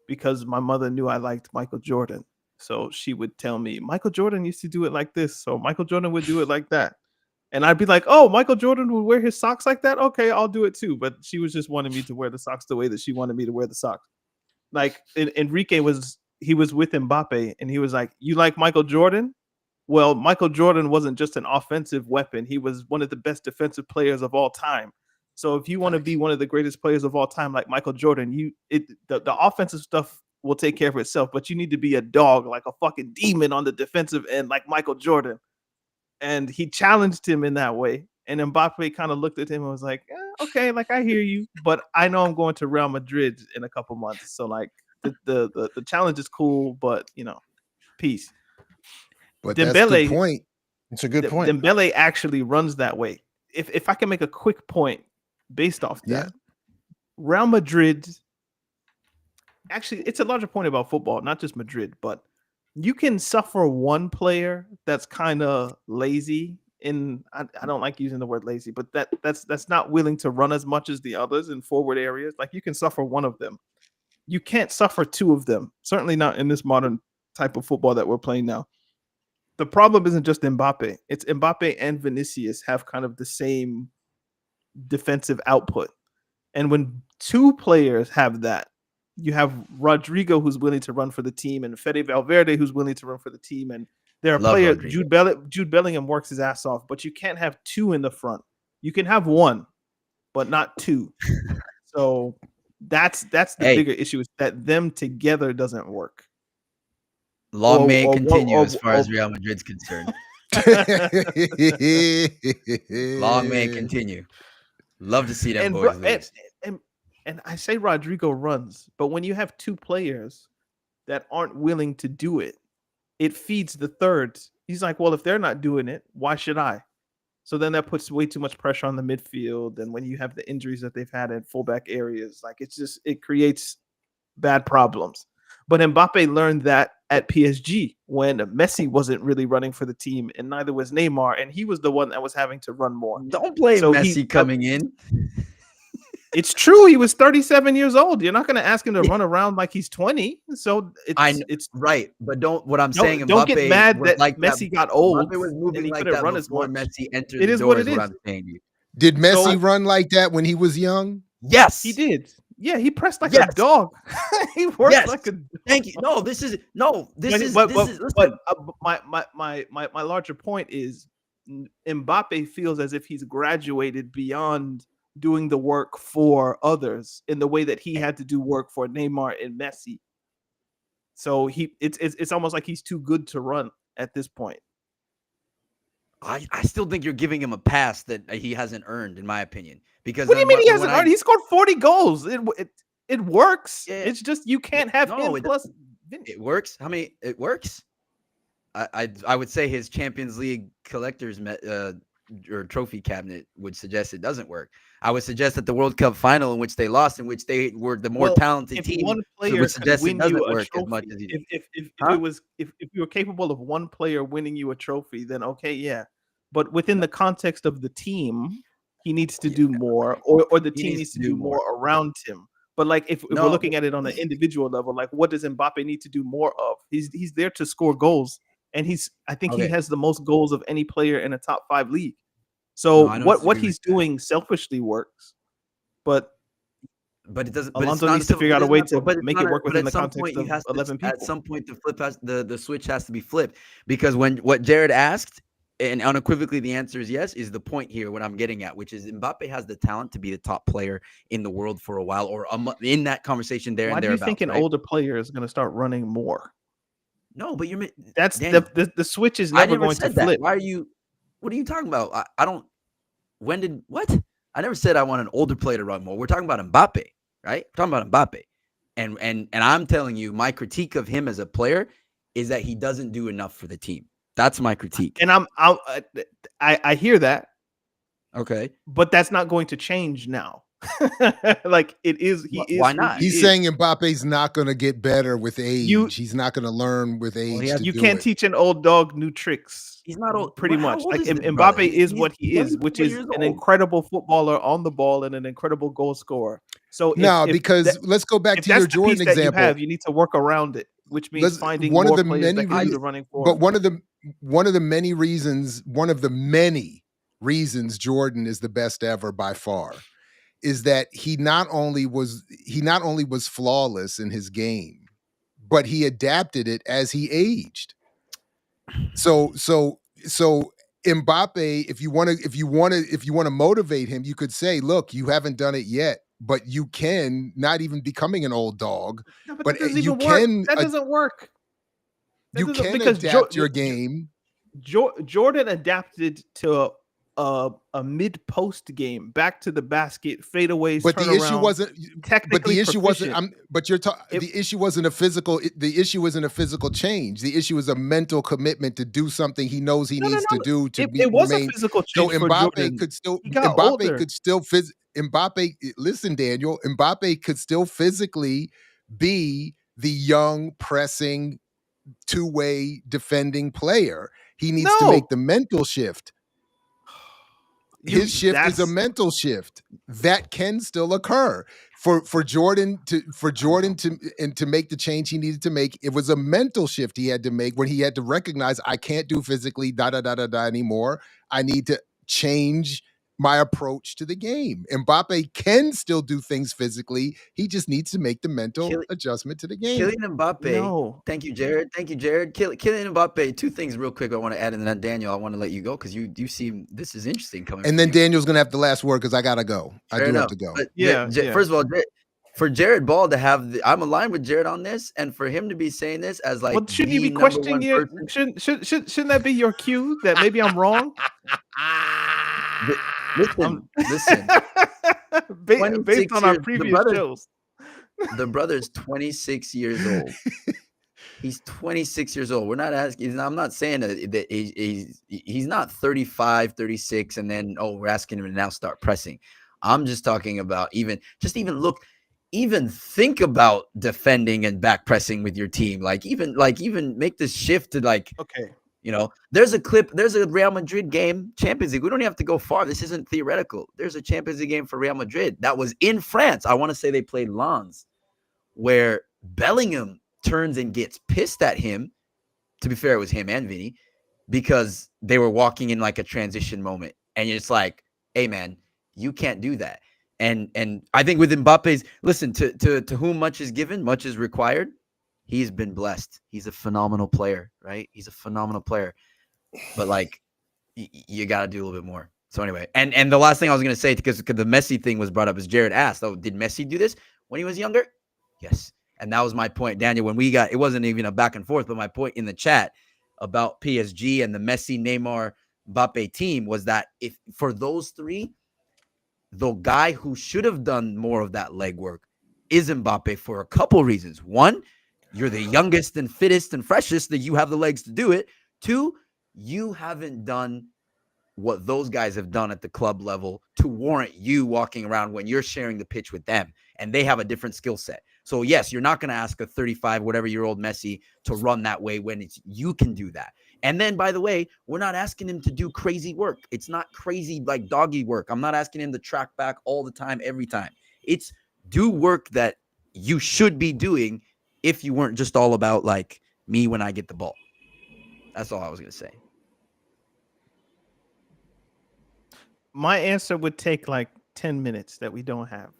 because my mother knew I liked Michael Jordan. So she would tell me, Michael Jordan used to do it like this. So Michael Jordan would do it like that. And I'd be like, oh, Michael Jordan would wear his socks like that? Okay, I'll do it too. But she was just wanting me to wear the socks the way that she wanted me to wear the socks. Like Enrique was with Mbappe, and he was like, you like Michael Jordan? Well, Michael Jordan wasn't just an offensive weapon. He was one of the best defensive players of all time. So if you want to be one of the greatest players of all time, like Michael Jordan, the offensive stuff will take care of itself, but you need to be a dog, like a fucking demon on the defensive end, like Michael Jordan. And he challenged him in that way. And Mbappe kind of looked at him and was like, okay, like I hear you, but I know I'm going to Real Madrid in a couple months. So like the challenge is cool, but you know, peace. But Dembele, that's the point. It's a good point. Dembele actually runs that way. If I can make a quick point based off that, Real Madrid, actually, it's a larger point about football, not just Madrid, but you can suffer one player that's kind of lazy I don't like using the word lazy, but that's not willing to run as much as the others in forward areas. Like you can suffer one of them. You can't suffer two of them. Certainly not in this modern type of football that we're playing now. The problem isn't just Mbappe. It's Mbappe and Vinicius have kind of the same defensive output. And when two players have that, you have Rodrigo, who's willing to run for the team, and Fede Valverde, who's willing to run for the team. And there are players, Jude Bellingham works his ass off, but you can't have two in the front. You can have one, but not two. So that's the bigger issue, is that them together doesn't work. Long may it continue as far as Real Madrid's concerned. Long may it continue. Love to see them boys lose. And I say Rodrigo runs, but when you have two players that aren't willing to do it, it feeds the thirds. He's like, well, if they're not doing it, why should I? So then that puts way too much pressure on the midfield. And when you have the injuries that they've had in fullback areas, like it creates bad problems. But Mbappe learned that at PSG when Messi wasn't really running for the team, and neither was Neymar, and he was the one that was having to run more. Don't blame Messi coming in. It's true. He was 37 years old. You're not going to ask him to run around like he's 20. So it's right. But don't Mbappe get mad that like Messi got old. Mbappe was moving like that run before Messi entered. It is what it is. I'm saying to you. Did Messi run like that when he was young? Yes, he did. Yeah, he pressed like a dog. He worked like a dog. Thank you. No, this is. But my larger point is Mbappe feels as if he's graduated beyond doing the work for others in the way that he had to do work for Neymar and Messi. So it's almost like he's too good to run at this point. I still think you're giving him a pass that he hasn't earned, in my opinion. Because what do you mean he hasn't earned? He scored 40 goals. It works. Yeah. It's just you can't have him plus. It works. How many? It works. I would say his Champions League collectors or trophy cabinet would suggest it doesn't work. I would suggest that the World Cup final, in which they lost, in which they were the more talented team, one player would suggest it doesn't work as much as if you were capable of one player winning you a trophy, then okay, yeah. But within the context of the team, he needs to do more, or the team needs to do more around him. But like if we're looking at it on an individual level, like what does Mbappe need to do more of? He's there to score goals, and I think he has the most goals of any player in a top 5 league. So what he's doing selfishly works, but it doesn't. Alonso needs to figure out a way to make it work within the context of 11 people. At some point, the switch has to be flipped, because when what Jared asked, and unequivocally the answer is yes, is the point here. What I'm getting at, which is Mbappe has the talent to be the top player in the world for a while, or in that conversation there. Why and do you think an older player is going to start running more? No, but that's Daniel, the switch is never going to flip. Why are you? What are you talking about? I don't. What? I never said I want an older player to run more. We're talking about Mbappe, right? We're talking about Mbappe. And I'm telling you, my critique of him as a player is that he doesn't do enough for the team. That's my critique. And I hear that. Okay. But that's not going to change now. Like it is. Why not? He's saying Mbappe's not going to get better with age. He's not going to learn with age. You can't teach an old dog new tricks. He's not old. Pretty How much. old Like is this Mbappe brother? is what he is, which is an incredible footballer on the ball and an incredible goal scorer. So because let's go back to your Jordan example. You need to work around it, which means finding more players that can do the running forward. But one of the many reasons Jordan is the best ever by far is that he not only was flawless in his game, but he adapted it as he aged. So Mbappe, if you want to motivate him, you could say, look, you haven't done it yet, but you can, not even becoming an old dog, but you can. That doesn't work. You can adapt your game. Jordan adapted to a mid-post game, back to the basket, fadeaways. But the issue wasn't technically. But the issue wasn't. The issue wasn't a physical. The issue isn't a physical change. The issue is a mental commitment to do something he knows he needs to do to it was a physical change. So Mbappe could still. Mbappe. Listen, Daniel. Mbappe could still physically be the young, pressing, two-way defending player. He needs to make the mental shift. His shift is a mental shift that can still occur for Jordan to make the change he needed to make. It was a mental shift he had to make when he had to recognize, I can't do physically anymore. I need to change my approach to the game. Mbappe can still do things physically. He just needs to make the mental adjustment to the game. Kylian Mbappe. No. Thank you, Jared. Kylian Mbappe. Two things real quick I want to add, and then Daniel, I want to let you go because you seem this is interesting coming. And then Daniel's gonna have the last word because I gotta go. Fair I do enough. have to go. But first of all, for Jared Ball to have, I'm aligned with Jared on this, and for him to be saying this as like, shouldn't you be questioning it? Shouldn't that be your cue that maybe I'm wrong? Listen. Based on our previous shows, the brother's 26 years old. He's 26 years old. We're not asking. I'm not saying that he's not 35, 36, and then we're asking him to now start pressing. I'm just talking about even think about defending and back pressing with your team. Even make this shift to okay. There's a Real Madrid game, Champions League. We don't have to go far. This isn't theoretical. There's a Champions League game for Real Madrid that was in France. I want to say they played Lens, where Bellingham turns and gets pissed at him. To be fair, it was him and Vinny, because they were walking in like a transition moment. And it's like, hey, man, you can't do that. And I think with Mbappe's, listen, to whom much is given, much is required. He's been blessed. He's a phenomenal player, right? He's a phenomenal player. But you got to do a little bit more. So anyway, and the last thing I was going to say, because the Messi thing was brought up, as Jared asked, did Messi do this when he was younger? Yes. And that was my point, Daniel, when it wasn't even a back and forth, but my point in the chat about PSG and the Messi, Neymar, Mbappe team was that if for those three, the guy who should have done more of that legwork is Mbappe for a couple reasons. One, you're the youngest and fittest and freshest, that you have the legs to do it. Two, you haven't done what those guys have done at the club level to warrant you walking around when you're sharing the pitch with them, and they have a different skill set. So yes, you're not going to ask a 35, whatever year old Messi to run that way when you can do that. And then, by the way, we're not asking him to do crazy work. It's not crazy like doggy work. I'm not asking him to track back all the time, every time. It's do work that you should be doing if you weren't just all about like me when I get the ball. That's all I was going to say. My answer would take like 10 minutes that we don't have.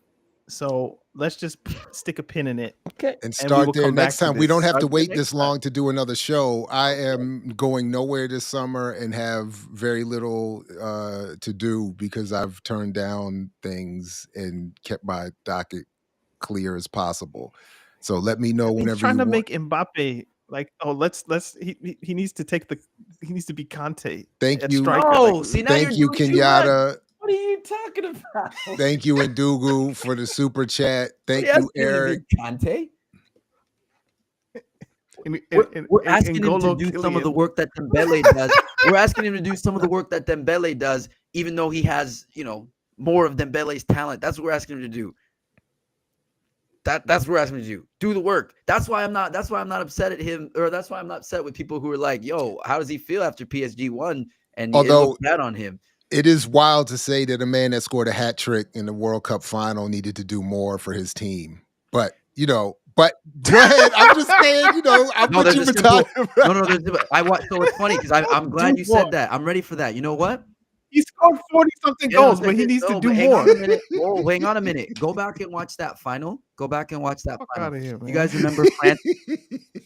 So let's just stick a pin in it. Okay. And start there next time. We don't have to wait this long to do another show. I am going nowhere this summer and have very little to do because I've turned down things and kept my docket clear as possible. So let me know whenever He's trying you to want. make Mbappe Like, he needs to be Conte. Thank at you. striker. Oh, Like, see now Thank you, you're doing too much. Kenyatta. What are you talking about? Thank you, Ndugu, for the super chat. Thank What are you, asking him to Eric. do, Conte? We're asking him to N'Golo do some of the Kylian. work that Dembele does. We're asking him to do some of the work that Dembele does, even though he has, more of Dembele's talent. That's what we're asking him to do. That's what we're asking him to do. Do the work. That's why I'm not upset at him, or that's why I'm not upset with people who are like, yo, how does he feel after PSG won? And it looked bad on him. It is wild to say that a man that scored a hat trick in the World Cup final needed to do more for his team. But go ahead. I'm just saying, I'm with you, Battaglia. So it's funny because I'm glad you said that. I'm ready for that. You know what? He scored 40-something goals, but he needs to do more. Hang on a minute. Go back and watch that final. Fuck out of here, man. You guys remember France?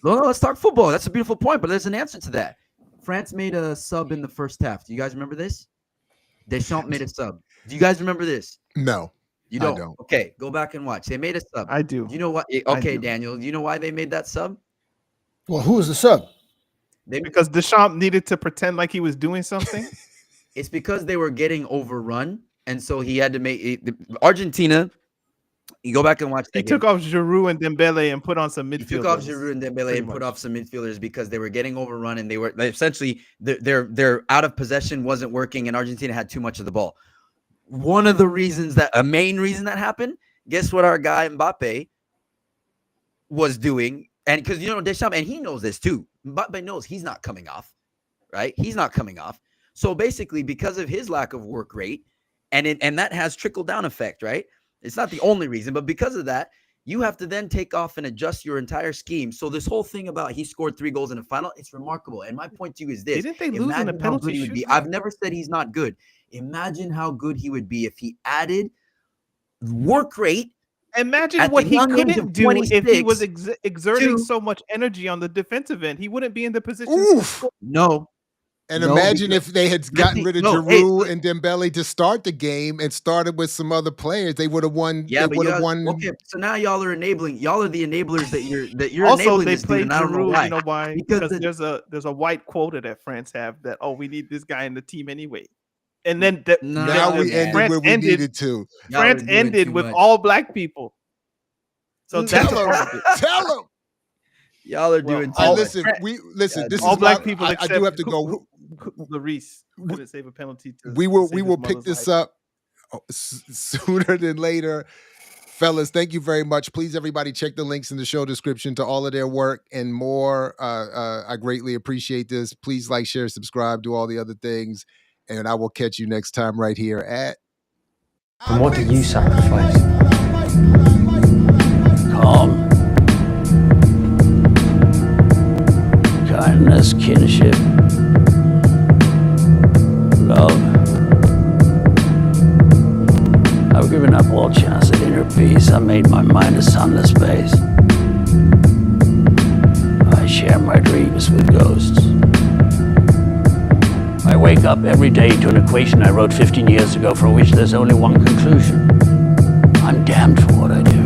No, let's talk football. That's a beautiful point, but there's an answer to that. France made a sub in the first half. Do you guys remember this? Deschamps made a sub. Do you guys remember this? No. You don't? Okay, go back and watch. They made a sub. I do. Do you know what? Okay, Daniel, do you know why they made that sub? Well, who was the sub? Because Deschamps needed to pretend like he was doing something. It's because they were getting overrun, and so he had to make Argentina. You go back and watch. He took off Giroud and Dembele and put on some midfielders. He took off Giroud and Dembele and put off some midfielders because they were getting overrun, and they were essentially their out of possession wasn't working, and Argentina had too much of the ball. One of the reasons a main reason that happened. Guess what our guy Mbappe was doing, and because Deschamps, and he knows this too. Mbappe knows he's not coming off, right? He's not coming off. So basically, because of his lack of work rate, and that has trickle-down effect, right? It's not the only reason, but because of that, you have to then take off and adjust your entire scheme. So this whole thing about he scored 3 goals in the final, it's remarkable. And my point to you is this. Didn't they lose in a penalty shoot? I've never said he's not good. Imagine how good he would be if he added work rate. Imagine what he couldn't do if he was exerting so much energy on the defensive end. He wouldn't be in the position to score. No. And imagine if they had gotten rid of Giroud and Dembele to start the game and started with some other players, they would have won. Yeah, they would have won. Okay, so now y'all are enabling. Y'all are the enablers that you're also, enabling. They this played dude, and I don't know Giroud. why. You know why? Because there's a white quota that France have that we need this guy in the team anyway. And then now we ended where we needed to. France ended with all black people. So tell him. Y'all are doing too much. Listen. This all is black people. I do have to go. Larice couldn't save a penalty. We will pick this up sooner than later, fellas. Thank you very much. Please, everybody, check the links in the show description to all of their work and more. I greatly appreciate this. Please like, share, subscribe, do all the other things, and I will catch you next time right here at. And what did you sacrifice? Calm, kindness, kinship, love. I've given up all chance at inner peace. I made my mind a sunless space. I share my dreams with ghosts. I wake up every day to an equation I wrote 15 years ago for which there's only one conclusion. I'm damned for what I do.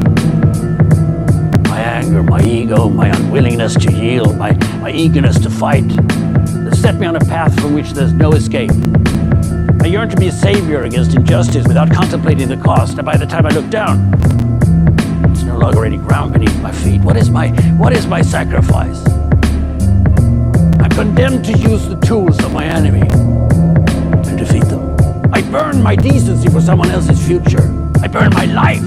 My anger, my ego, my unwillingness to yield, my eagerness to fight, that set me on a path from which there's no escape. I yearn to be a savior against injustice without contemplating the cost, and by the time I look down, there's no longer any ground beneath my feet. What is my sacrifice? I'm condemned to use the tools of my enemy to defeat them. I burn my decency for someone else's future. I burn my life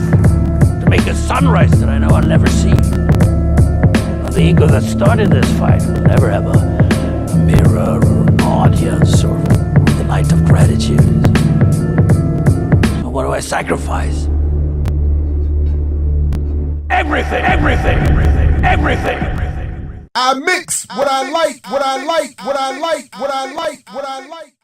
to make a sunrise that I know I'll never see. The ego that started this fight will never have a mirror or an audience or the light of gratitude. So what do I sacrifice? Everything. I mix what I like.